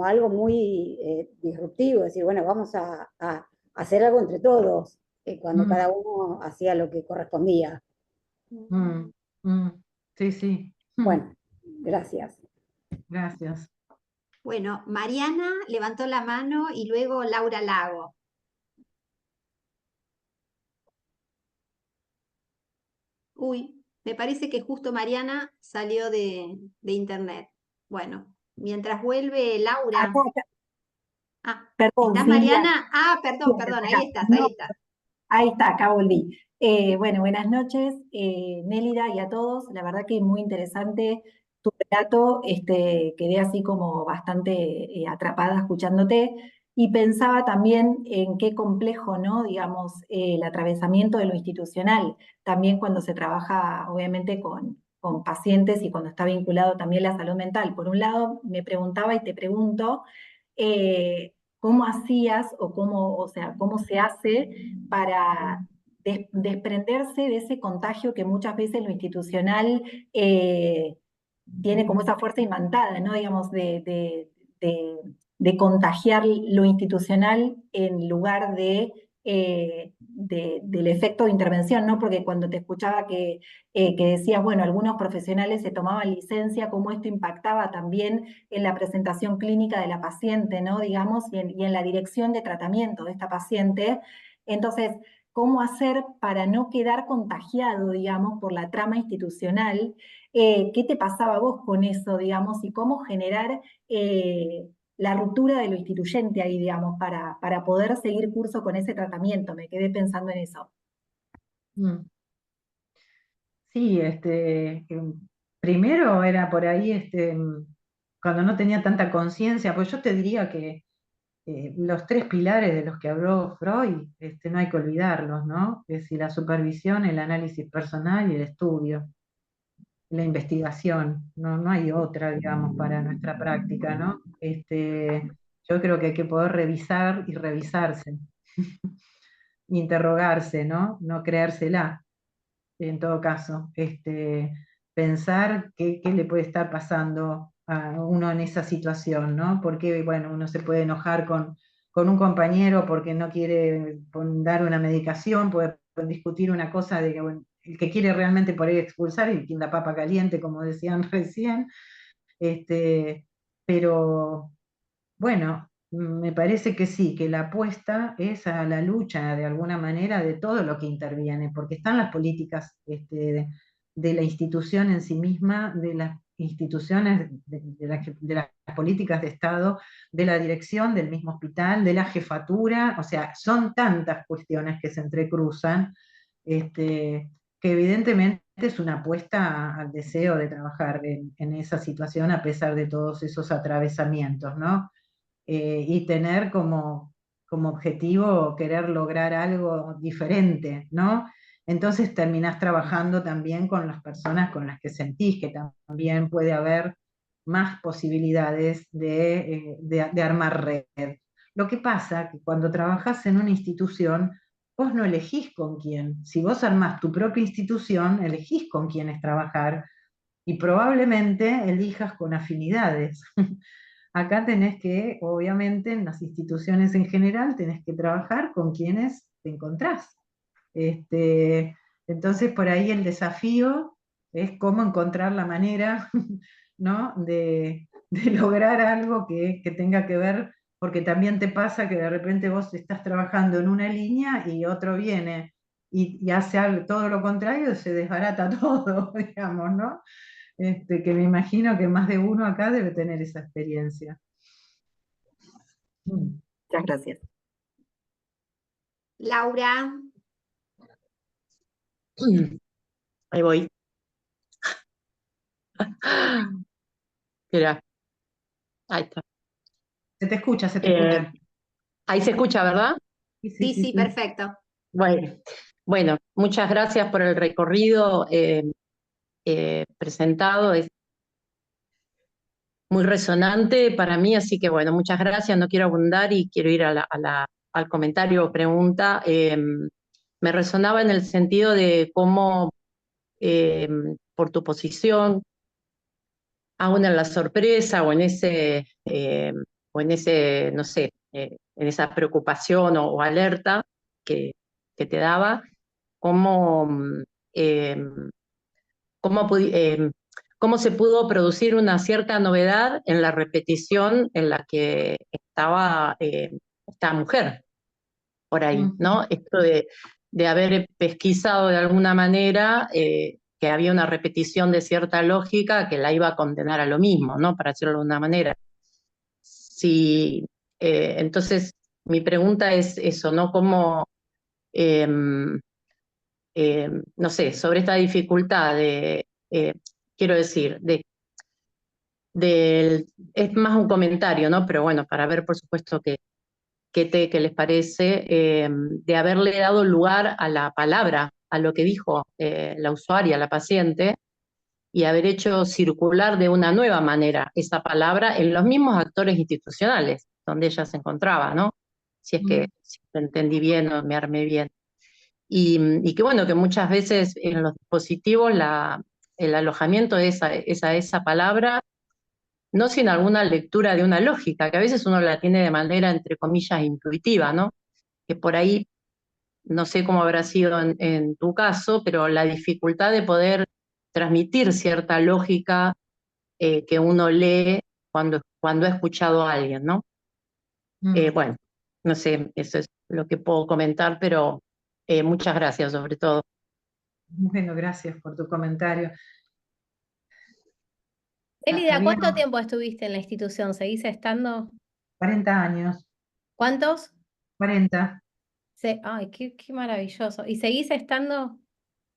algo muy disruptivo, decir, bueno, vamos a hacer algo entre todos, cuando Mm, cada uno hacía lo que correspondía. mm, mm. Sí, sí. Bueno, gracias. Gracias. Bueno, Mariana levantó la mano y luego Laura Lago. Uy, me parece que justo Mariana salió de internet. Bueno, mientras vuelve Acá, Laura. acá, Ah, perdón, ¿estás Silvia, Mariana? Ah, perdón, perdón, ahí acá. estás, ahí No, estás. ahí está, acá volví. Bueno, buenas noches, Nélida y a todos. La verdad que muy interesante tu relato. Quedé así como bastante atrapada escuchándote y pensaba también en qué complejo, ¿no? Digamos, el atravesamiento de lo institucional, también cuando se trabaja, obviamente, con pacientes y cuando está vinculado también la salud mental. Por un lado, me preguntaba y te pregunto, ¿cómo hacías o sea, cómo se hace para desprenderse de ese contagio que muchas veces lo institucional tiene como esa fuerza imantada, ¿no? Digamos, de- de contagiar lo institucional en lugar del efecto de intervención, ¿no? Porque cuando te escuchaba que decías, bueno, algunos profesionales se tomaban licencia, cómo esto impactaba también en la presentación clínica de la paciente, ¿no? Digamos, y en la dirección de tratamiento de esta paciente. Entonces, ¿cómo hacer para no quedar contagiado, digamos, por la trama institucional? ¿Qué te pasaba a vos con eso, digamos, y cómo generar la ruptura de lo instituyente ahí, digamos, para poder seguir curso con ese tratamiento? Me quedé pensando en eso. Mm. Sí, primero era por ahí, cuando no tenía tanta conciencia, pues yo te diría que los tres pilares de los que habló Freud, no hay que olvidarlos, ¿no? Es decir, la supervisión, el análisis personal y el estudio, la investigación, no hay otra, digamos, para nuestra práctica, ¿no? Yo creo que hay que poder revisar y revisarse, interrogarse, ¿no? No creérsela, en todo caso, pensar qué le puede estar pasando a uno en esa situación, ¿no? Porque, bueno, uno se puede enojar con un compañero porque no quiere dar una medicación, puede discutir una cosa de que, bueno, el que quiere realmente por ahí expulsar y la papa caliente, como decían recién, pero bueno, me parece que sí, que la apuesta es a la lucha de alguna manera de todo lo que interviene, porque están las políticas de la institución en sí misma, de las instituciones, de las políticas de Estado, de la dirección del mismo hospital, de la jefatura, o sea, son tantas cuestiones que se entrecruzan, que evidentemente es una apuesta al deseo de trabajar en esa situación a pesar de todos esos atravesamientos, ¿no? Y tener como objetivo querer lograr algo diferente, ¿no? Entonces terminás trabajando también con las personas con las que sentís que también puede haber más posibilidades de armar red. Lo que pasa que cuando trabajas en una institución, vos no elegís con quién. Si vos armás tu propia institución, elegís con quiénes trabajar y probablemente elijas con afinidades. acá tenés que, obviamente, en las instituciones en general, tenés que trabajar con quienes te encontrás. Entonces, por ahí el desafío es cómo encontrar la manera, ¿no? de lograr algo que tenga que ver, porque también te pasa que de repente vos estás trabajando en una línea y otro viene y hace todo lo contrario, se desbarata todo, digamos, ¿no? Que me imagino que más de uno acá debe tener esa experiencia. Muchas gracias. Laura, Ahí voy. Mira, ahí está. Se te escucha, se te Eh, escucha. ahí se escucha, ¿verdad? Sí, sí, sí, sí, sí, sí. perfecto. Bueno, muchas gracias por el recorrido presentado. Es muy resonante para mí, así que bueno, muchas gracias. No quiero abundar y quiero ir al comentario o pregunta. Me resonaba en el sentido de cómo, por tu posición, aún en la sorpresa o en ese, no sé, en esa preocupación o alerta que te daba, cómo, eh, cómo se pudo producir una cierta novedad en la repetición en la que estaba esta mujer por ahí, ¿no? Esto de haber pesquisado de alguna manera que había una repetición de cierta lógica que la iba a condenar a lo mismo, ¿no? Para decirlo de una manera. Si, entonces, mi pregunta es eso, ¿no? ¿Cómo, eh, no sé, sobre esta dificultad quiero decir, es más un comentario, ¿no? Pero bueno, para ver, por supuesto, qué les parece, de haberle dado lugar a la palabra, a lo que dijo la usuaria, la paciente, y haber hecho circular de una nueva manera esa palabra en los mismos actores institucionales donde ella se encontraba, ¿no? Si lo entendí bien o me armé bien. Y que bueno, que muchas veces en los dispositivos el alojamiento de esa palabra, no sin alguna lectura de una lógica, que a veces uno la tiene de manera, entre comillas, intuitiva, ¿no? Que por ahí, no sé cómo habrá sido en tu caso, pero la dificultad de poder transmitir cierta lógica que uno lee cuando ha escuchado a alguien, ¿no? Bueno, no sé, eso es lo que puedo comentar, pero muchas gracias sobre todo. Bueno, gracias por tu comentario. Elida, Había ¿cuánto tiempo estuviste en la institución? ¿Seguís estando? 40 años, ¿Cuántos? 40. Ay, qué maravilloso. ¿Y seguís estando?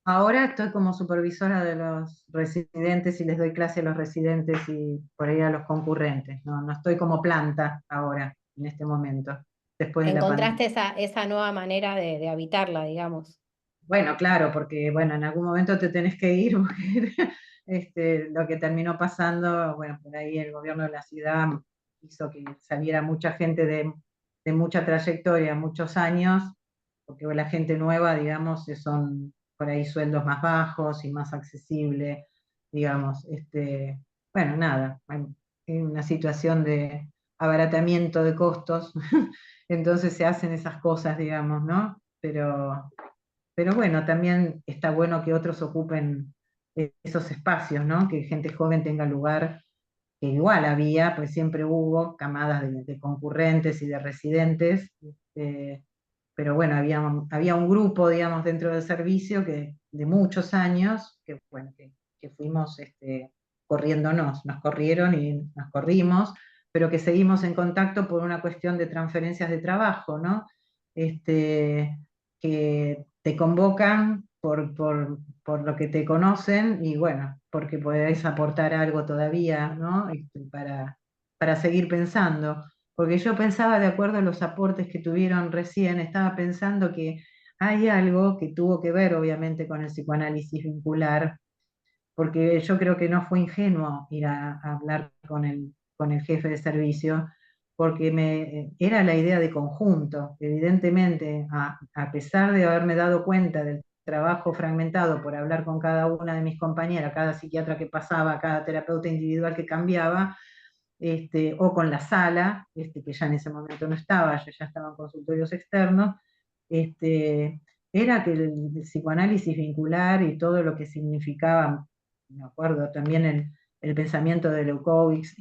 Ahora estoy como supervisora de los residentes y les doy clase a los residentes y por ahí a los concurrentes. No, no estoy como planta ahora, en este momento, después de la pandemia. ¿Encontraste esa nueva manera de habitarla, digamos? Bueno, claro, porque bueno, en algún momento te tenés que ir, porque lo que terminó pasando, bueno, por ahí el gobierno de la ciudad hizo que saliera mucha gente de mucha trayectoria, muchos años, porque la gente nueva, digamos, son por ahí sueldos más bajos y más accesibles, digamos. Bueno, nada, hay una situación de abaratamiento de costos, entonces se hacen esas cosas, digamos, ¿no? Pero bueno, también está bueno que otros ocupen esos espacios, ¿no? Que gente joven tenga lugar, que igual había, pues siempre hubo camadas de concurrentes y de residentes, pero bueno, había un grupo, digamos, dentro del servicio de muchos años, bueno, que fuimos corriéndonos, nos corrieron y nos corrimos, pero que seguimos en contacto por una cuestión de transferencias de trabajo, ¿no? Que te convocan por lo que te conocen y bueno, porque podés aportar algo todavía, ¿no? Para seguir pensando. Porque yo pensaba, de acuerdo a los aportes que tuvieron recién, estaba pensando que hay algo que tuvo que ver, obviamente, con el psicoanálisis vincular, porque yo creo que no fue ingenuo ir a hablar con el jefe de servicio, porque era la idea de conjunto. Evidentemente, a pesar de haberme dado cuenta del trabajo fragmentado por hablar con cada una de mis compañeras, cada psiquiatra que pasaba, cada terapeuta individual que cambiaba, o con la sala, que ya en ese momento no estaba, yo ya estaba en consultorios externos, era que el psicoanálisis vincular y todo lo que significaba, me acuerdo también el pensamiento de Leucovitz,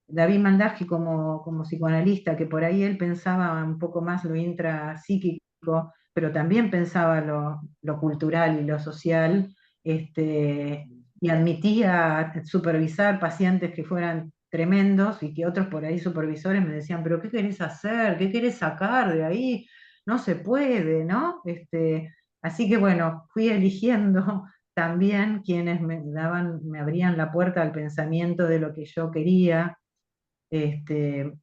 David Mandaski como psicoanalista, que por ahí él pensaba un poco más lo intrapsíquico, pero también pensaba lo cultural y lo social, y admitía supervisar pacientes que fueran tremendos y que otros por ahí supervisores me decían, pero ¿qué querés hacer? ¿Qué querés sacar de ahí? No se puede, ¿no? Así que bueno, fui eligiendo también quienes me abrían la puerta al pensamiento de lo que yo quería, en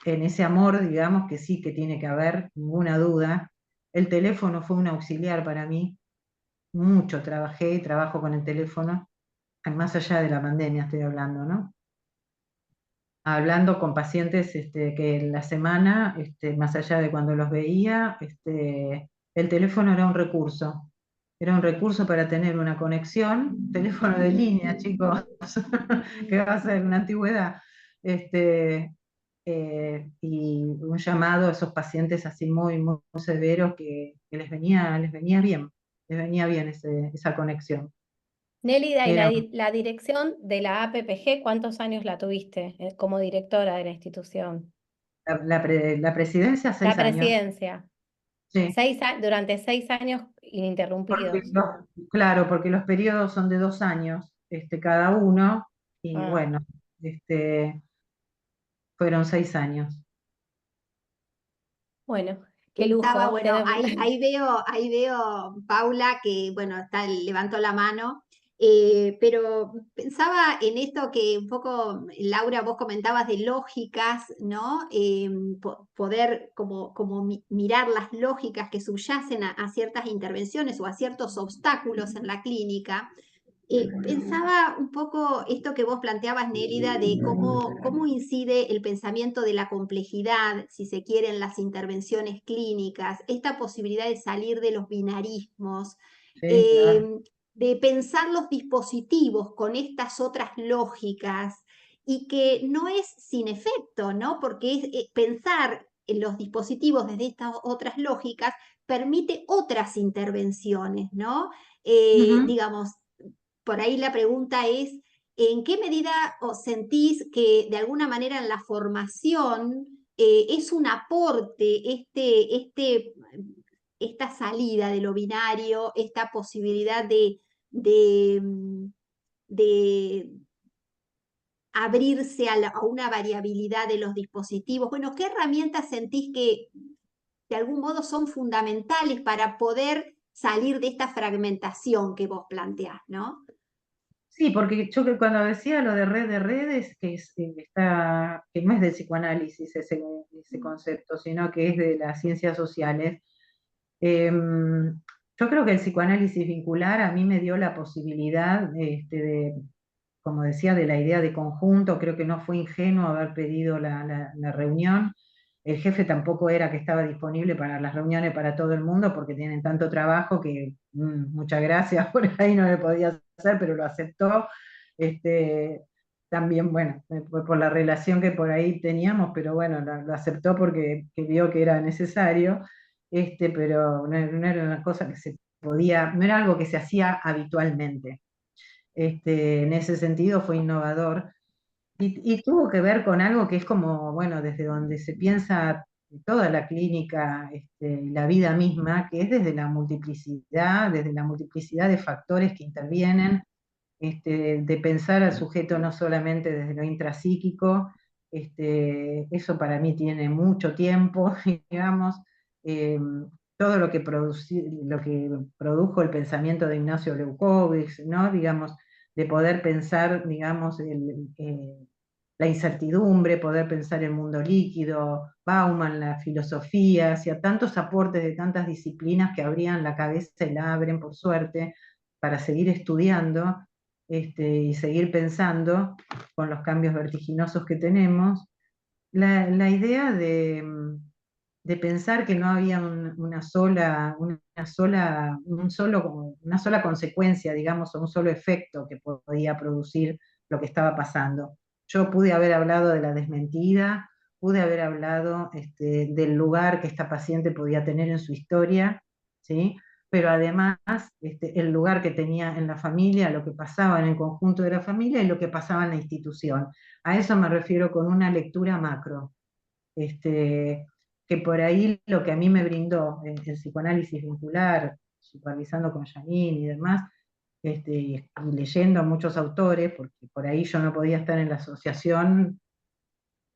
ese amor, digamos, que sí que tiene que haber, ninguna duda. El teléfono fue un auxiliar para mí, mucho trabajé y trabajo con el teléfono, más allá de la pandemia estoy hablando, ¿no? Hablando con pacientes que en la semana, más allá de cuando los veía, el teléfono era un recurso para tener una conexión, teléfono de línea, chicos, que va a ser una antigüedad, y un llamado a esos pacientes así muy, muy severos que les venía bien esa conexión. Nélida, ¿y Era la dirección de la APPG, cuántos años la tuviste como directora de la institución? la presidencia, La 6 años, presidencia, sí. durante 6 años Porque ininterrumpidos. claro, porque los periodos son de 2 años, cada uno, y Ah, bueno, este, fueron 6 años. bueno, qué Estaba, lujo bueno, tener. ahí veo, Paula, que bueno, levantó la mano, pero pensaba en esto que un poco, Laura, vos comentabas de lógicas, ¿no? Poder como mirar las lógicas que subyacen a ciertas intervenciones o a ciertos obstáculos en la clínica. Pensaba un poco esto que vos planteabas, Nélida, de cómo incide el pensamiento de la complejidad, si se quiere, en las intervenciones clínicas, esta posibilidad de salir de los binarismos, Sí, claro. eh, de pensar los dispositivos con estas otras lógicas y que no es sin efecto, ¿no? Porque pensar en los dispositivos desde estas otras lógicas permite otras intervenciones, ¿no? Ujú. Digamos, por ahí la pregunta es, ¿en qué medida os sentís que de alguna manera en la formación es un aporte esta salida de lo binario, esta posibilidad de, de abrirse a una variabilidad de los dispositivos? Bueno, ¿qué herramientas sentís que de algún modo son fundamentales para poder salir de esta fragmentación que vos planteás, ¿no? Sí, porque yo que cuando decía lo de red de redes, que no es del psicoanálisis ese concepto, sino que es de las ciencias sociales, yo creo que el psicoanálisis vincular a mí me dio la posibilidad, como decía, de la idea de conjunto. Creo que no fue ingenuo haber pedido la reunión. El jefe tampoco era que estaba disponible para las reuniones para todo el mundo porque tienen tanto trabajo que muchas gracias, por ahí no le podía hacer, pero lo aceptó. Este, También, bueno, por la relación que por ahí teníamos, pero bueno, lo aceptó porque que vio que era necesario, pero no era una cosa que se podía, no era algo que se hacía habitualmente. En ese sentido fue innovador y tuvo que ver con algo que es como, bueno, desde donde se piensa toda la clínica, la vida misma, que es desde la multiplicidad de factores que intervienen, de pensar al sujeto no solamente desde lo intrapsíquico. Eso para mí tiene mucho tiempo, digamos. eh, Todo lo que produjo el pensamiento de Ignacio Leucovitz, ¿no? Digamos, de poder pensar, digamos, la incertidumbre, poder pensar el mundo líquido, Bauman, la filosofía, hacía tantos aportes de tantas disciplinas que abrían la cabeza y la abren, por suerte, para seguir estudiando, y seguir pensando con los cambios vertiginosos que tenemos. La idea de pensar que no había una sola consecuencia, digamos, o un solo efecto que podía producir lo que estaba pasando. Yo pude haber hablado de la desmentida, pude haber hablado del lugar que esta paciente podía tener en su historia, ¿sí? Pero además el lugar que tenía en la familia, lo que pasaba en el conjunto de la familia y lo que pasaba en la institución. A eso me refiero con una lectura macro, que por ahí lo que a mí me brindó el psicoanálisis vincular, supervisando con Janine y demás, y leyendo a muchos autores, porque por ahí yo no podía estar en la asociación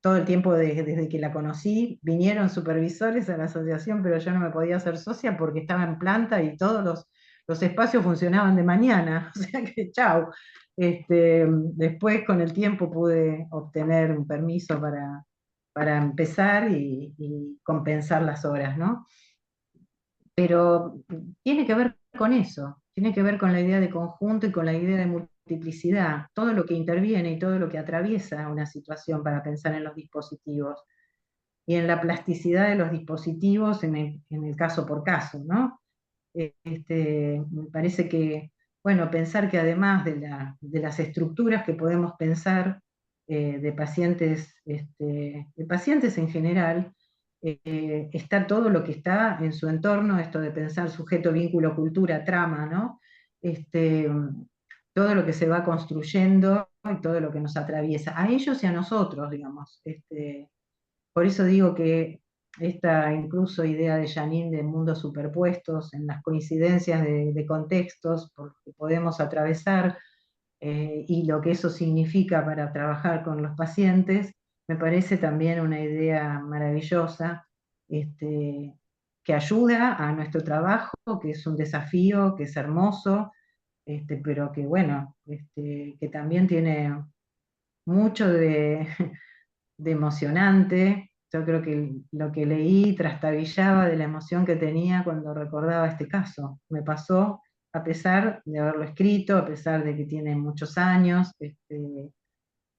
todo el tiempo desde que la conocí. Vinieron supervisores a la asociación, pero yo no me podía hacer socia porque estaba en planta y todos los espacios funcionaban de mañana, o sea que chau. Después con el tiempo pude obtener un permiso para empezar y compensar las horas, ¿no? Pero tiene que ver con eso, tiene que ver con la idea de conjunto y con la idea de multiplicidad, todo lo que interviene y todo lo que atraviesa una situación para pensar en los dispositivos y en la plasticidad de los dispositivos en el caso por caso, ¿no? Me parece que, bueno, pensar que además de las estructuras que podemos pensar de pacientes en general, está todo lo que está en su entorno, esto de pensar sujeto, vínculo, cultura, trama, ¿no? Este, todo lo que se va construyendo y todo lo que nos atraviesa, a ellos y a nosotros, digamos. Por eso digo que esta incluso idea de Janine de mundos superpuestos, en las coincidencias de contextos porque podemos atravesar, y lo que eso significa para trabajar con los pacientes, me parece también una idea maravillosa, que ayuda a nuestro trabajo, que es un desafío, que es hermoso, pero que bueno, que también tiene mucho de emocionante. Yo creo que lo que leí trastabillaba de la emoción que tenía cuando recordaba este caso. Me pasó a pesar de haberlo escrito, a pesar de que tiene muchos años,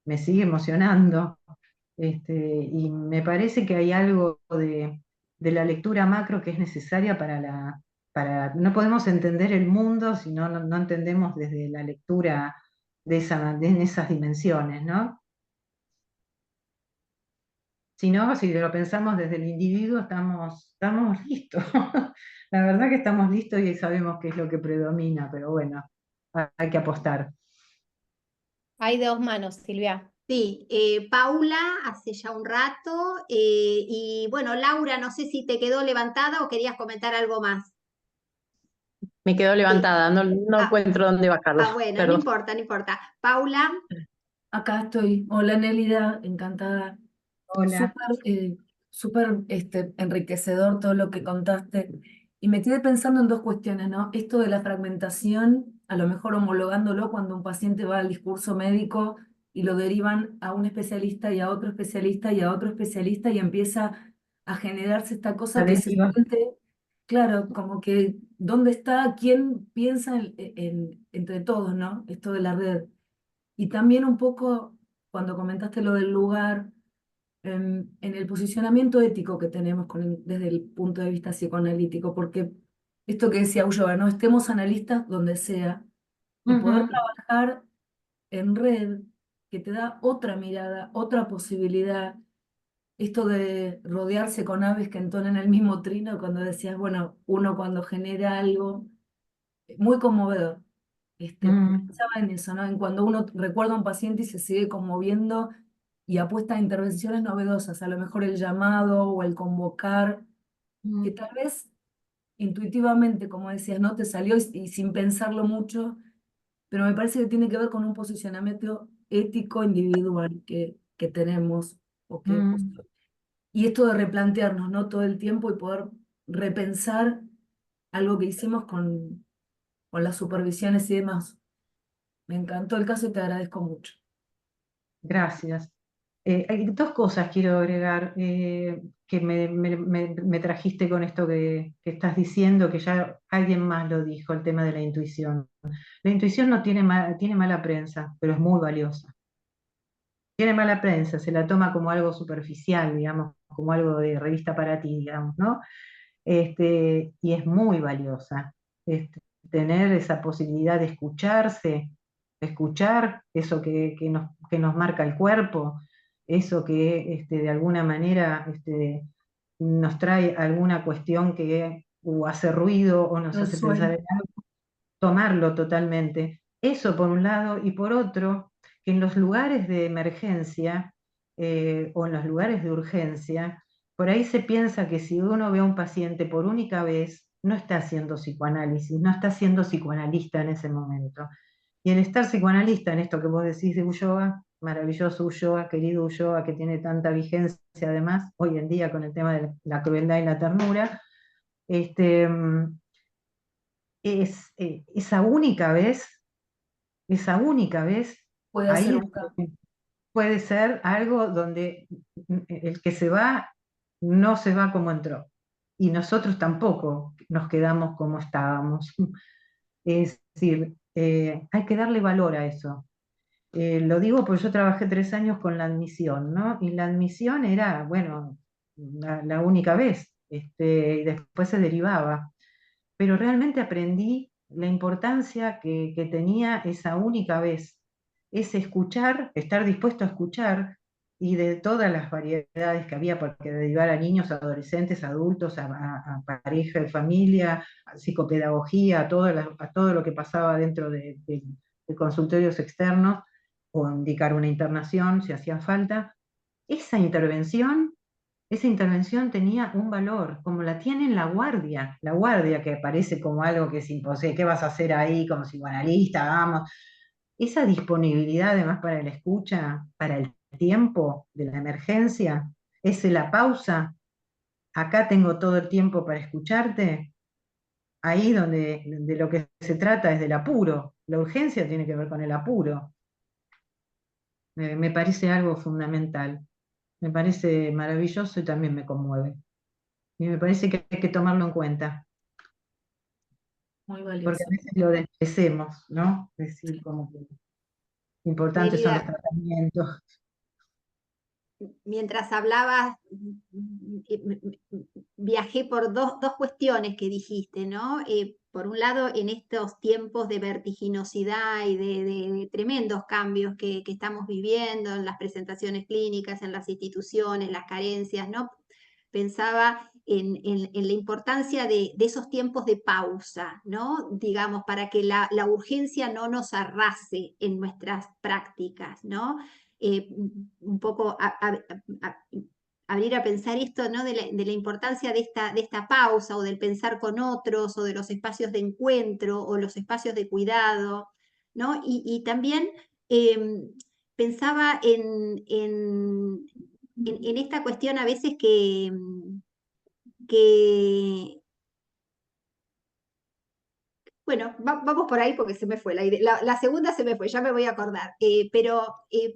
me sigue emocionando. Y me parece que hay algo de la lectura macro que es necesaria no podemos entender el mundo si no entendemos desde la lectura de esas dimensiones, ¿no? Si no, si lo pensamos desde el individuo, estamos listos. La verdad que estamos listos y sabemos qué es lo que predomina, pero bueno, hay que apostar. Hay dos manos, Silvia. Sí, Paula hace ya un rato, y bueno, Laura, no sé si te quedó levantada o querías comentar algo más. Me quedó Sí. levantada, no encuentro dónde bajarlo. Bueno, Perdón. no importa, no importa. Paula. Acá estoy. Hola Nélida, encantada. Hola. Súper enriquecedor todo lo que contaste. Y me quedé pensando en dos cuestiones, ¿no? Esto de la fragmentación, a lo mejor homologándolo cuando un paciente va al discurso médico y lo derivan a un especialista y a otro especialista y a otro especialista y empieza a generarse esta cosa que se Adhesiva. siente, claro, como que ¿dónde está? ¿Quién piensa entre todos, ¿no? Esto de la red. Y también un poco, cuando comentaste lo del lugar, en el posicionamiento ético que tenemos desde el punto de vista psicoanalítico, porque esto que decía Ulloa, ¿no? Estemos analistas donde sea, y poder Ujú. trabajar en red, que te da otra mirada, otra posibilidad, esto de rodearse con aves que entonen el mismo trino, cuando decías, bueno, uno cuando genera algo, muy conmovedor. Mm, Pensaba en eso, ¿no? En cuando uno recuerda a un paciente y se sigue conmoviendo y apuesta a intervenciones novedosas, a lo mejor el llamado o el convocar, que mm, tal vez intuitivamente, como decías, no te salió y sin pensarlo mucho, pero me parece que tiene que ver con un posicionamiento ético individual que tenemos, o que, mm. y esto de replantearnos, ¿no? Todo el tiempo y poder repensar algo que hicimos con las supervisiones y demás. Me encantó el caso y te agradezco mucho. Gracias. Hay dos cosas quiero agregar, que me trajiste con esto que estás diciendo, que ya alguien más lo dijo, el tema de la intuición. La intuición no tiene mala prensa, pero es muy valiosa. Tiene mala prensa, se la toma como algo superficial, digamos, como algo de revista para ti, digamos, ¿no? Y es muy valiosa. Tener esa posibilidad de escucharse, escuchar eso que nos marca el cuerpo, eso que de alguna manera nos trae alguna cuestión que o hace ruido o nos El hace pensar sueño. en algo, tomarlo totalmente. Eso por un lado, y por otro, que en los lugares de emergencia o en los lugares de urgencia, por ahí se piensa que si uno ve a un paciente por única vez, no está haciendo psicoanálisis, no está siendo psicoanalista en ese momento. Y el estar psicoanalista en esto que vos decís de Ulloa, maravilloso Ulloa, querido Ulloa, que tiene tanta vigencia además hoy en día con el tema de la crueldad y la ternura, este, esa única vez, Puede hacer ahí un cambio. puede ser algo donde el que se va no se va como entró. Y nosotros tampoco nos quedamos como estábamos. Es decir, hay que darle valor a eso. Lo digo porque yo trabajé 3 años con la admisión, ¿no? Y la admisión era, bueno, la única vez, y después se derivaba. Pero realmente aprendí la importancia que tenía esa única vez, ese escuchar, estar dispuesto a escuchar, y de todas las variedades que había, porque derivar a niños, adolescentes, adultos, a pareja, de familia, a psicopedagogía, a todo lo que pasaba dentro de consultorios externos, o indicar una internación si hacía falta, esa intervención tenía un valor, como la tiene en la guardia que parece como algo que es imposible, ¿qué vas a hacer ahí como psicoanalista? Vamos. Esa disponibilidad además para la escucha, para el tiempo de la emergencia, ese la pausa, acá tengo todo el tiempo para escucharte, ahí donde de lo que se trata es del apuro, la urgencia tiene que ver con el apuro. Me parece algo fundamental, me parece maravilloso y también me conmueve. Y me parece que hay que tomarlo en cuenta, Muy porque a valioso. veces lo desmerecemos, ¿no? Es decir, como que importantes son los Mérida, tratamientos. mientras hablabas, viajé por dos cuestiones que dijiste, ¿no? Por un lado, en estos tiempos de vertiginosidad y de tremendos cambios que estamos viviendo en las presentaciones clínicas, en las instituciones, las carencias, ¿no? Pensaba en la importancia de esos tiempos de pausa, ¿no? Digamos, para que la urgencia no nos arrase en nuestras prácticas, ¿no? Un poco abrir a pensar esto, ¿no? De la importancia de esta pausa o del pensar con otros o de los espacios de encuentro o los espacios de cuidado, ¿no? Y también pensaba en esta cuestión a veces que bueno, vamos por ahí porque se me fue la segunda se me fue, ya me voy a acordar. Pero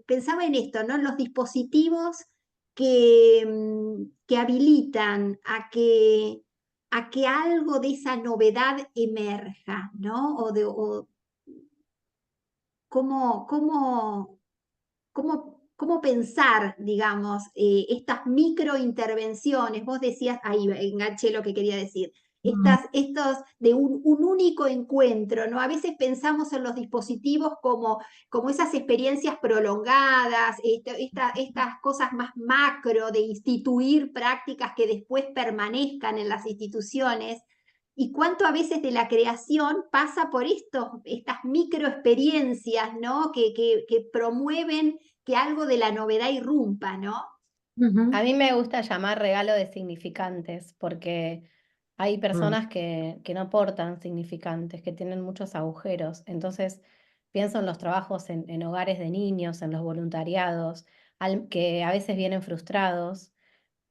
pensaba en esto, ¿no? En los dispositivos que habilitan a que algo de esa novedad emerja, ¿no? O cómo pensar, digamos, estas microintervenciones. Vos decías, ahí enganché lo que quería decir, estos de un único encuentro, ¿no? A veces pensamos en los dispositivos como esas experiencias prolongadas, estas cosas más macro de instituir prácticas que después permanezcan en las instituciones. Y cuánto a veces de la creación pasa por estas microexperiencias, ¿no? Que promueven que algo de la novedad irrumpa, ¿no? A mí me gusta llamar regalo de significantes, porque hay personas que no portan significantes, que tienen muchos agujeros. Entonces, pienso en los trabajos en hogares de niños, en los voluntariados, que a veces vienen frustrados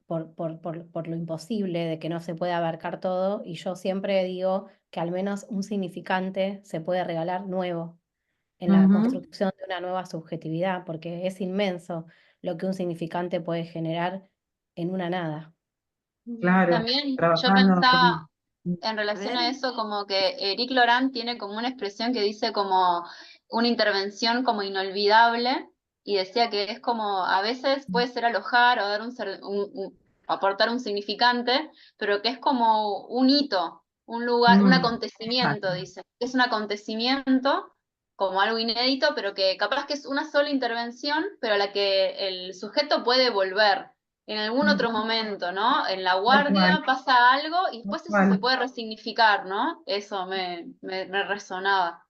por lo imposible de que no se puede abarcar todo. Y yo siempre digo que al menos un significante se puede regalar nuevo en la construcción de una nueva subjetividad, porque es inmenso lo que un significante puede generar en una nada. Claro, También yo trabajando pensaba con... en A relación ver. a eso, como que Eric Laurent tiene como una expresión que dice como una intervención como inolvidable, y decía que es como, a veces puede ser alojar o dar aportar un significante, pero que es como un hito, un lugar, un acontecimiento, Exacto. dice. Es un acontecimiento como algo inédito, pero que capaz que es una sola intervención, pero a la que el sujeto puede volver en algún otro momento, ¿no? En la Tal guardia cual, pasa algo y tal después eso se cual. puede resignificar, ¿no? Eso me resonaba.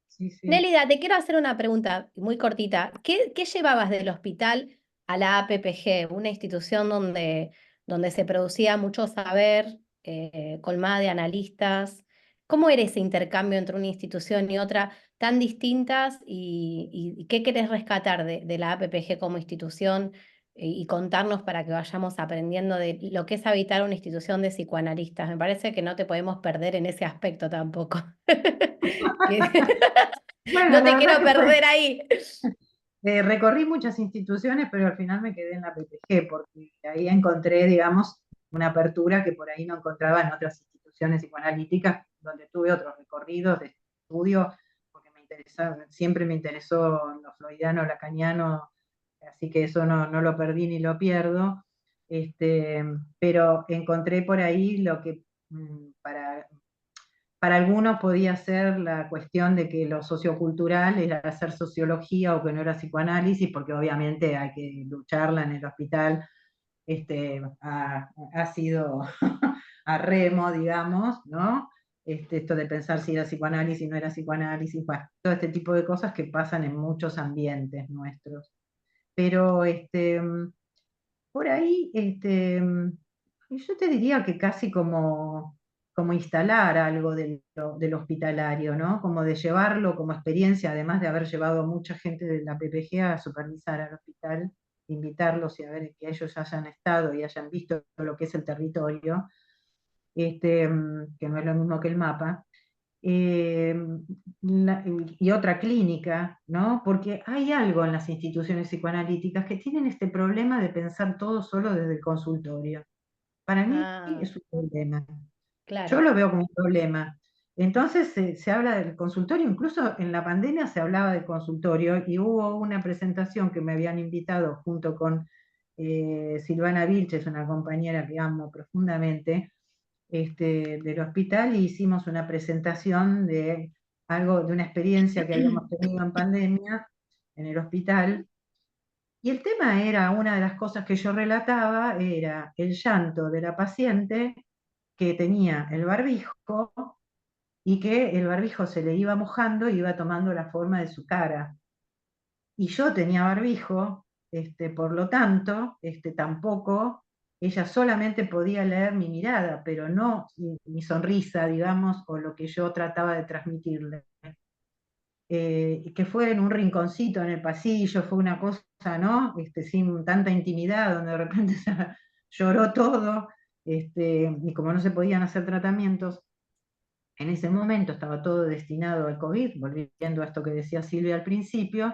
Sí, sí. Nélida, te quiero hacer una pregunta muy cortita. ¿Qué llevabas del hospital a la APPG, una institución donde se producía mucho saber, colmada de analistas? ¿Cómo era ese intercambio entre una institución y otra tan distintas? ¿Y qué querés rescatar de la APPG como institución y contarnos para que vayamos aprendiendo de lo que es habitar una institución de psicoanalistas? Me parece que no te podemos perder en ese aspecto tampoco. Que- Bueno, No la te verdad quiero que fue, perder ahí. recorrí muchas instituciones, pero al final me quedé en la PPG, porque ahí encontré, digamos, una apertura que por ahí no encontraba en otras instituciones psicoanalíticas, donde tuve otros recorridos de estudio, porque siempre me interesó lo freudiano, lacaniano, así que eso no lo perdí ni lo pierdo. Pero encontré por ahí lo que para algunos podía ser la cuestión de que lo sociocultural era hacer sociología o que no era psicoanálisis, porque obviamente hay que lucharla en el hospital, ha sido a remo, digamos, ¿no? Esto de pensar si era psicoanálisis, no era psicoanálisis, bueno, todo este tipo de cosas que pasan en muchos ambientes nuestros. Pero por ahí, yo te diría que casi como instalar algo del hospitalario, ¿no? Como de llevarlo como experiencia, además de haber llevado a mucha gente de la PPG a supervisar al hospital, invitarlos y a ver que ellos hayan estado y hayan visto lo que es el territorio, que no es lo mismo que el mapa. eh, y otra clínica, ¿no? Porque hay algo en las instituciones psicoanalíticas que tienen este problema de pensar todo solo desde el consultorio. Para mí Ah, es un problema. Yo claro. lo veo como un problema. Entonces se habla del consultorio, incluso en la pandemia se hablaba del consultorio y hubo una presentación que me habían invitado junto con Silvana Vilches, una compañera que amo profundamente, del hospital, y hicimos una presentación de algo, de una experiencia que habíamos tenido en pandemia en el hospital. Y el tema era, una de las cosas que yo relataba, era el llanto de la paciente que tenía el barbijo y que el barbijo se le iba mojando y iba tomando la forma de su cara. Y yo tenía barbijo, por lo tanto, tampoco, ella solamente podía leer mi mirada, pero no mi sonrisa, digamos, o lo que yo trataba de transmitirle. Que fue en un rinconcito en el pasillo, fue una cosa, ¿no? Sin tanta intimidad, donde de repente lloró todo, y como no se podían hacer tratamientos, en ese momento estaba todo destinado al COVID, volviendo a esto que decía Silvia al principio,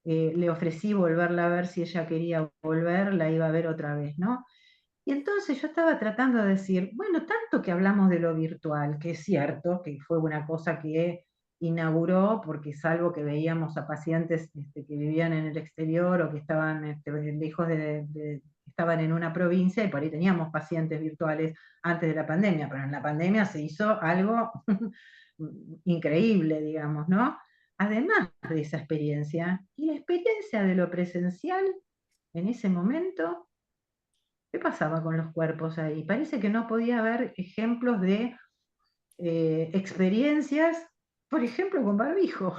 le ofrecí volverla a ver si ella quería volver, la iba a ver otra vez, ¿no? Y entonces yo estaba tratando de decir, bueno, tanto que hablamos de lo virtual, que es cierto, que fue una cosa que inauguró, porque salvo que veíamos a pacientes que vivían en el exterior o que estaban lejos estaban en una provincia, y por ahí teníamos pacientes virtuales antes de la pandemia, pero en la pandemia se hizo algo increíble, digamos, ¿no? Además de esa experiencia, y la experiencia de lo presencial en ese momento, ¿qué pasaba con los cuerpos ahí? Parece que no podía haber ejemplos de experiencias, por ejemplo, con barbijo,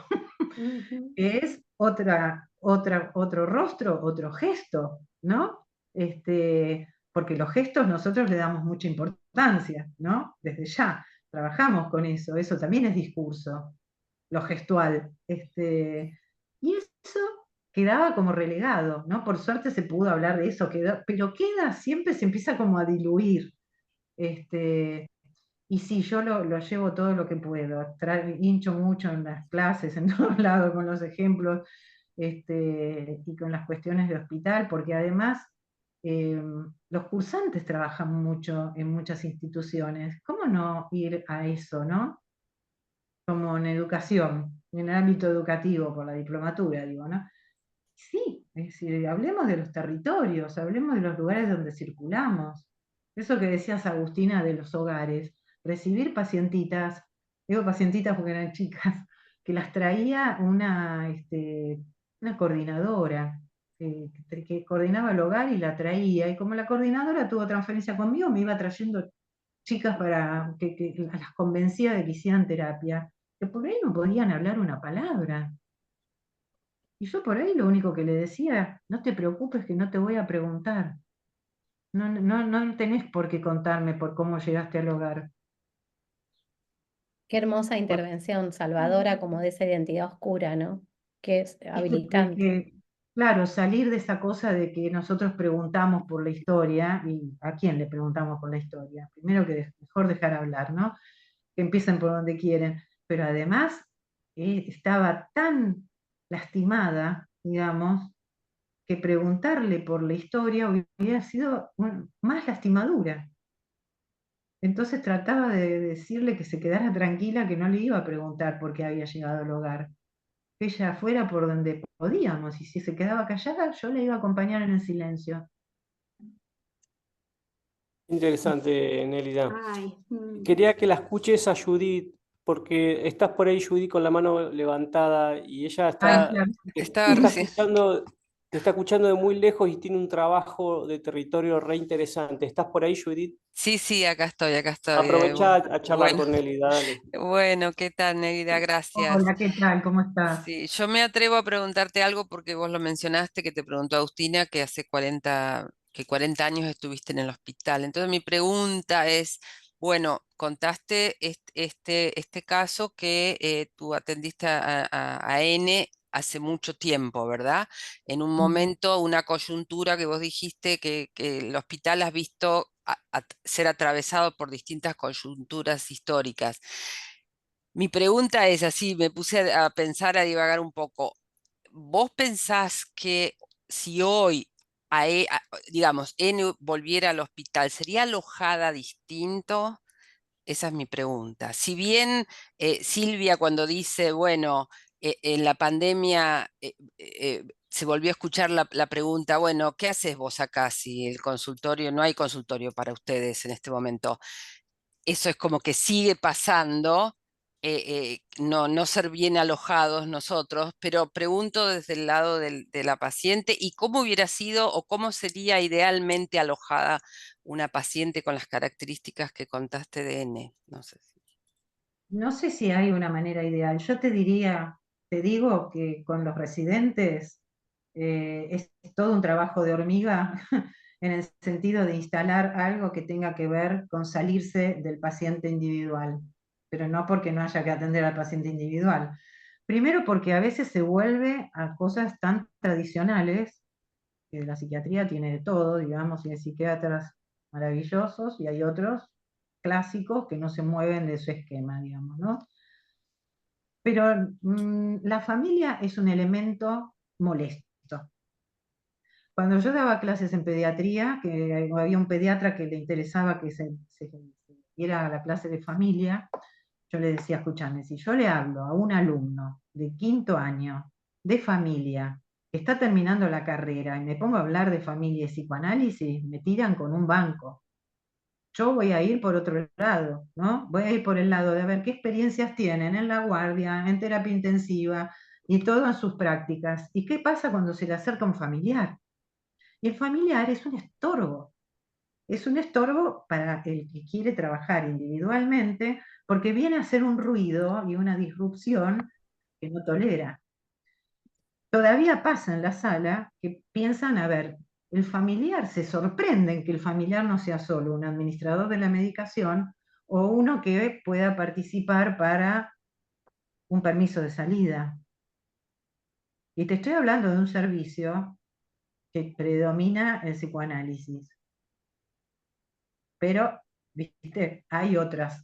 Ujú. que es otro rostro, otro gesto, ¿no? Porque los gestos nosotros le damos mucha importancia, ¿no? Desde ya, trabajamos con eso también es discurso, lo gestual. Y eso quedaba como relegado, ¿no? Por suerte se pudo hablar de eso, pero siempre se empieza como a diluir. Este, y sí, yo lo llevo todo lo que puedo, hincho mucho en las clases, en todos lados, con los ejemplos, y con las cuestiones de hospital, porque además eh, los cursantes trabajan mucho en muchas instituciones. ¿Cómo no ir a eso, no? Como en educación, en el ámbito educativo, por la diplomatura, digo, ¿no? Sí, es decir, hablemos de los territorios, hablemos de los lugares donde circulamos. Eso que decías, Agustina, de los hogares, recibir pacientitas, digo pacientitas porque eran chicas, que las traía una coordinadora, que coordinaba el hogar y la traía, y como la coordinadora tuvo transferencia conmigo, me iba trayendo chicas para que las convencía de que hicieran terapia, que por ahí no podían hablar una palabra. Y yo por ahí lo único que le decía, no te preocupes que no te voy a preguntar. No tenés por qué contarme por cómo llegaste al hogar. Qué hermosa intervención, salvadora como de esa identidad oscura, ¿no? Que es habilitante. Claro, salir de esa cosa de que nosotros preguntamos por la historia, y ¿a quién le preguntamos por la historia? Primero que mejor dejar hablar, ¿no? Que empiecen por donde quieren. Pero además estaba tan lastimada, digamos, que preguntarle por la historia hubiera sido más lastimadura. Entonces trataba de decirle que se quedara tranquila, que no le iba a preguntar por qué había llegado al hogar, que ella fuera por donde podíamos, y si se quedaba callada, yo la iba a acompañar en el silencio. Interesante, Nélida. Ay, Quería que la escuches a Judith, porque estás por ahí, Judith, con la mano levantada, y ella Ay, claro. te Estaba está recién. escuchando, te está escuchando de muy lejos y tiene un trabajo de territorio re interesante. ¿Estás por ahí, Judith? Sí, sí, acá estoy, acá estoy. Aprovecha a charlar Bueno, con Nélida, dale. bueno, ¿qué tal, Neida? Gracias. Hola, ¿qué tal? ¿Cómo estás? Sí, yo me atrevo a preguntarte algo porque vos lo mencionaste, que te preguntó Agustina, que hace 40 años estuviste en el hospital. Entonces mi pregunta es, bueno, contaste este caso que tú atendiste a N hace mucho tiempo, ¿verdad? En un momento, una coyuntura que vos dijiste que el hospital has visto ser atravesado por distintas coyunturas históricas. Mi pregunta es así, me puse a pensar, a divagar un poco. ¿Vos pensás que si hoy, digamos, N volviera al hospital, sería alojada distinto? Esa es mi pregunta. Si bien Silvia cuando dice, bueno, en la pandemia se volvió a escuchar la pregunta, bueno, ¿qué haces vos acá si el consultorio, no hay consultorio para ustedes en este momento? Eso es como que sigue pasando, no ser bien alojados nosotros, pero pregunto desde el lado de la paciente y cómo hubiera sido o cómo sería idealmente alojada una paciente con las características que contaste de N. No sé si. No sé si hay una manera ideal. Yo te digo que con los residentes es todo un trabajo de hormiga en el sentido de instalar algo que tenga que ver con salirse del paciente individual, pero no porque no haya que atender al paciente individual. Primero porque a veces se vuelve a cosas tan tradicionales, que la psiquiatría tiene de todo, digamos, y hay psiquiatras maravillosos y hay otros clásicos que no se mueven de su esquema, digamos, ¿no? Pero la familia es un elemento molesto. Cuando yo daba clases en pediatría, que había un pediatra que le interesaba que se diera la clase de familia, yo le decía, escúchame, si yo le hablo a un alumno de 5º año de familia, que está terminando la carrera, y me pongo a hablar de familia y psicoanálisis, me tiran con un banco. Yo voy a ir por otro lado, ¿no? Voy a ir por el lado de ver qué experiencias tienen en la guardia, en terapia intensiva y todo en sus prácticas. ¿Y qué pasa cuando se le acerca un familiar? Y el familiar es un estorbo. Es un estorbo para el que quiere trabajar individualmente porque viene a hacer un ruido y una disrupción que no tolera. Todavía pasa en la sala que piensan, a ver, el familiar, se sorprenden que el familiar no sea solo un administrador de la medicación o uno que pueda participar para un permiso de salida. Y te estoy hablando de un servicio que predomina el psicoanálisis. Pero, viste, hay otros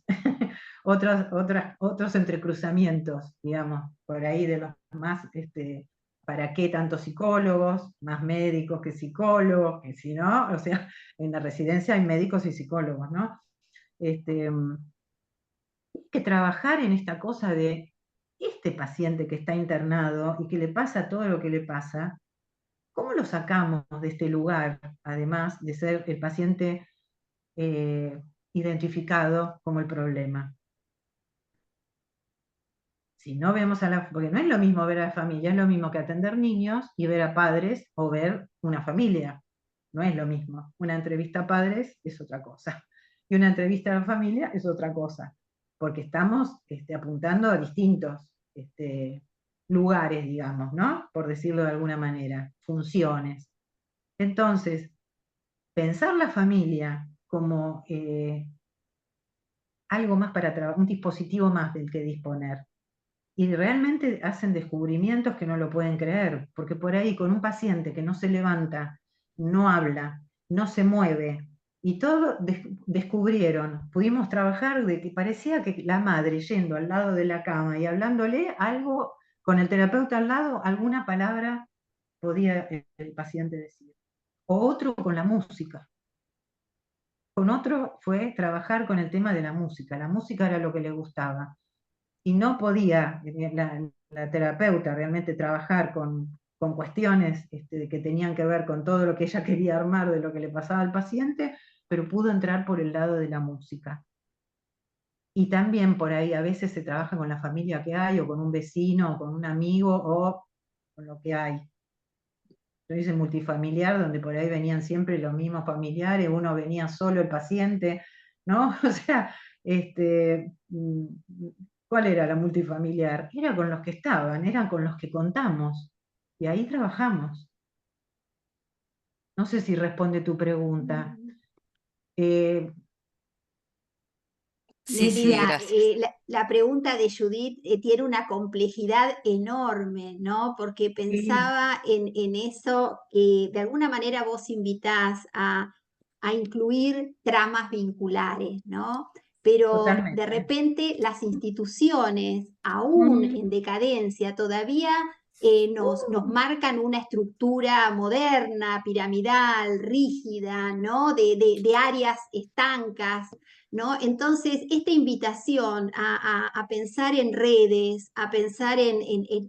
entrecruzamientos, digamos, por ahí de los más, ¿para qué tantos psicólogos? Más médicos que psicólogos, que si no, o sea, en la residencia hay médicos y psicólogos, ¿no? Hay que trabajar en esta cosa de este paciente que está internado y que le pasa todo lo que le pasa, ¿cómo lo sacamos de este lugar, además de ser el paciente identificado como el problema? si no vemos porque no es lo mismo ver a la familia, es lo mismo que atender niños y ver a padres o ver una familia. No es lo mismo. Una entrevista a padres es otra cosa. Y una entrevista a la familia es otra cosa. Porque estamos apuntando a distintos lugares, digamos, ¿no? Por decirlo de alguna manera, funciones. Entonces, pensar la familia como algo más para trabajar, un dispositivo más del que disponer. Y realmente hacen descubrimientos que no lo pueden creer, porque por ahí con un paciente que no se levanta, no habla, no se mueve, y todo descubrieron, pudimos trabajar de que parecía que la madre yendo al lado de la cama y hablándole algo, con el terapeuta al lado, alguna palabra podía el paciente decir. O otro con la música. Con otro fue trabajar con el tema de la música era lo que le gustaba. Y no podía la terapeuta realmente trabajar con cuestiones que tenían que ver con todo lo que ella quería armar de lo que le pasaba al paciente, pero pudo entrar por el lado de la música. Y también por ahí a veces se trabaja con la familia que hay, o con un vecino, o con un amigo, o con lo que hay. Yo hice multifamiliar, donde por ahí venían siempre los mismos familiares, uno venía solo el paciente, ¿no? O sea, ¿cuál era la multifamiliar? Era con los que estaban, eran con los que contamos, y ahí trabajamos. No sé si responde tu pregunta. Sí, sí, Nélida, gracias. la pregunta de Judith tiene una complejidad enorme, ¿no? Porque pensaba en eso que de alguna manera vos invitás a incluir tramas vinculares, ¿no? Pero de Totalmente. repente las instituciones, aún en decadencia, todavía nos marcan una estructura moderna, piramidal, rígida, ¿no? De áreas estancas, ¿no? Entonces, esta invitación a pensar en redes, a pensar en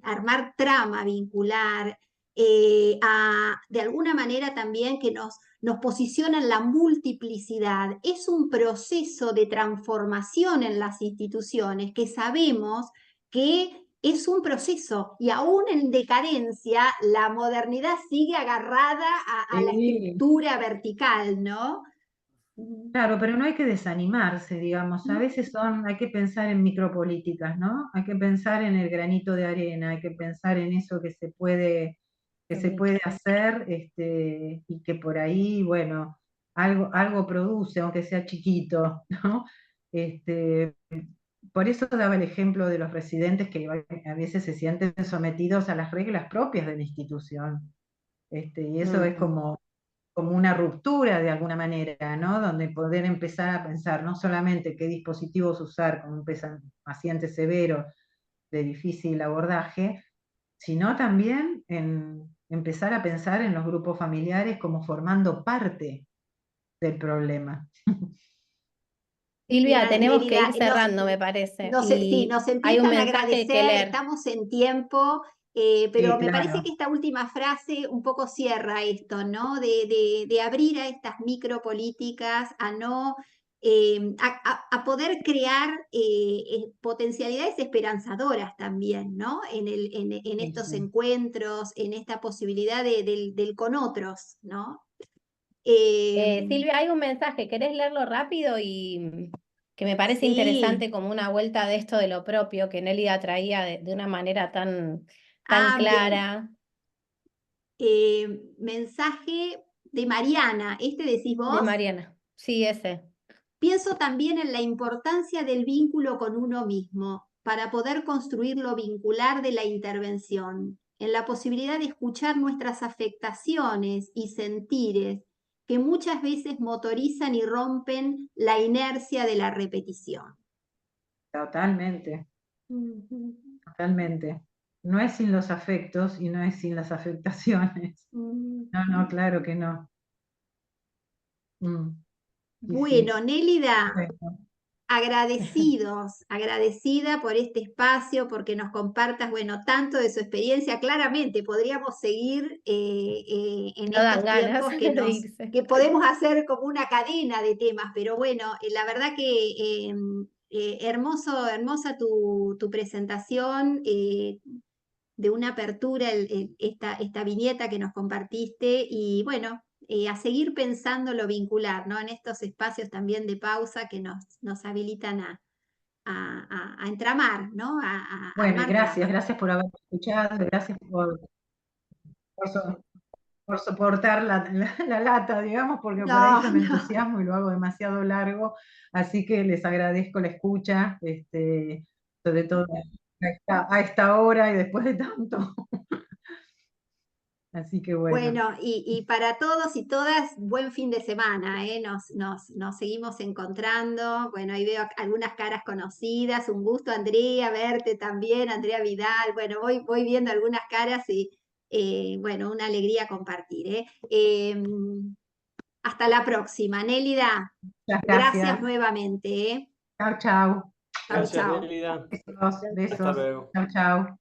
armar trama vincular, de alguna manera también que nos posiciona en la multiplicidad, es un proceso de transformación en las instituciones que sabemos que es un proceso y aún en decadencia la modernidad sigue agarrada a la estructura vertical, ¿no? Claro, pero no hay que desanimarse, digamos. A veces hay que pensar en micropolíticas, ¿no? Hay que pensar en el granito de arena, hay que pensar en eso que se puede hacer, y que por ahí, bueno, algo produce, aunque sea chiquito, ¿no? Por eso daba el ejemplo de los residentes que a veces se sienten sometidos a las reglas propias de la institución. Y eso es como una ruptura de alguna manera, ¿no? Donde poder empezar a pensar no solamente qué dispositivos usar con un paciente severo de difícil abordaje, sino también en empezar a pensar en los grupos familiares como formando parte del problema. Silvia, Mira, tenemos que Nélida, ir cerrando, me parece. sí, Y nos hay un empiezan a mensaje que agradecer, leer. estamos en tiempo, pero Sí, me parece claro. que esta última frase un poco cierra esto, ¿no? De abrir a estas micropolíticas, a no, a poder crear potencialidades esperanzadoras también, ¿no? En Sí, estos sí. encuentros, en esta posibilidad del con otros, ¿no? Silvia, hay un mensaje, ¿querés leerlo rápido? Y que me parece Sí. interesante como una vuelta de esto de lo propio que Nélida traía de una manera tan Bien. clara. Mensaje de Mariana, ¿este decís De vos? Mariana. Sí, ese. Pienso también en la importancia del vínculo con uno mismo para poder construir lo vincular de la intervención, en la posibilidad de escuchar nuestras afectaciones y sentires que muchas veces motorizan y rompen la inercia de la repetición. Totalmente, totalmente. No es sin los afectos y no es sin las afectaciones. No, claro que no. Sí, sí. Bueno, Nélida, Bueno, agradecida por este espacio, porque nos compartas, bueno, tanto de su experiencia. Claramente podríamos seguir en No dan estos ganas tiempos de irse. que podemos hacer como una cadena de temas, pero bueno, la verdad que hermosa tu presentación, de una apertura, esta viñeta que nos compartiste, y bueno, a seguir pensando lo vincular, ¿no? En estos espacios también de pausa que nos habilitan a entramar, ¿no? A Bueno, y armar gracias, tramas. gracias por haberme escuchado, gracias por, por soportar la lata, digamos, porque por ahí No, yo me no. entusiasmo y lo hago demasiado largo, así que les agradezco la escucha, sobre todo a esta hora y después de tanto. Así que bueno, Bueno, y para todos y todas, buen fin de semana, ¿eh? Nos seguimos encontrando. Bueno, ahí veo algunas caras conocidas. Un gusto, Andrea, verte también, Andrea Vidal. Bueno, voy viendo algunas caras y, bueno, una alegría compartir, ¿eh? Hasta la próxima, Nélida. muchas Gracias gracias. nuevamente, ¿eh? Chao, chao. Chau, Gracias, chau. Nélida. Besos, Hasta besos. luego. Chao, chao.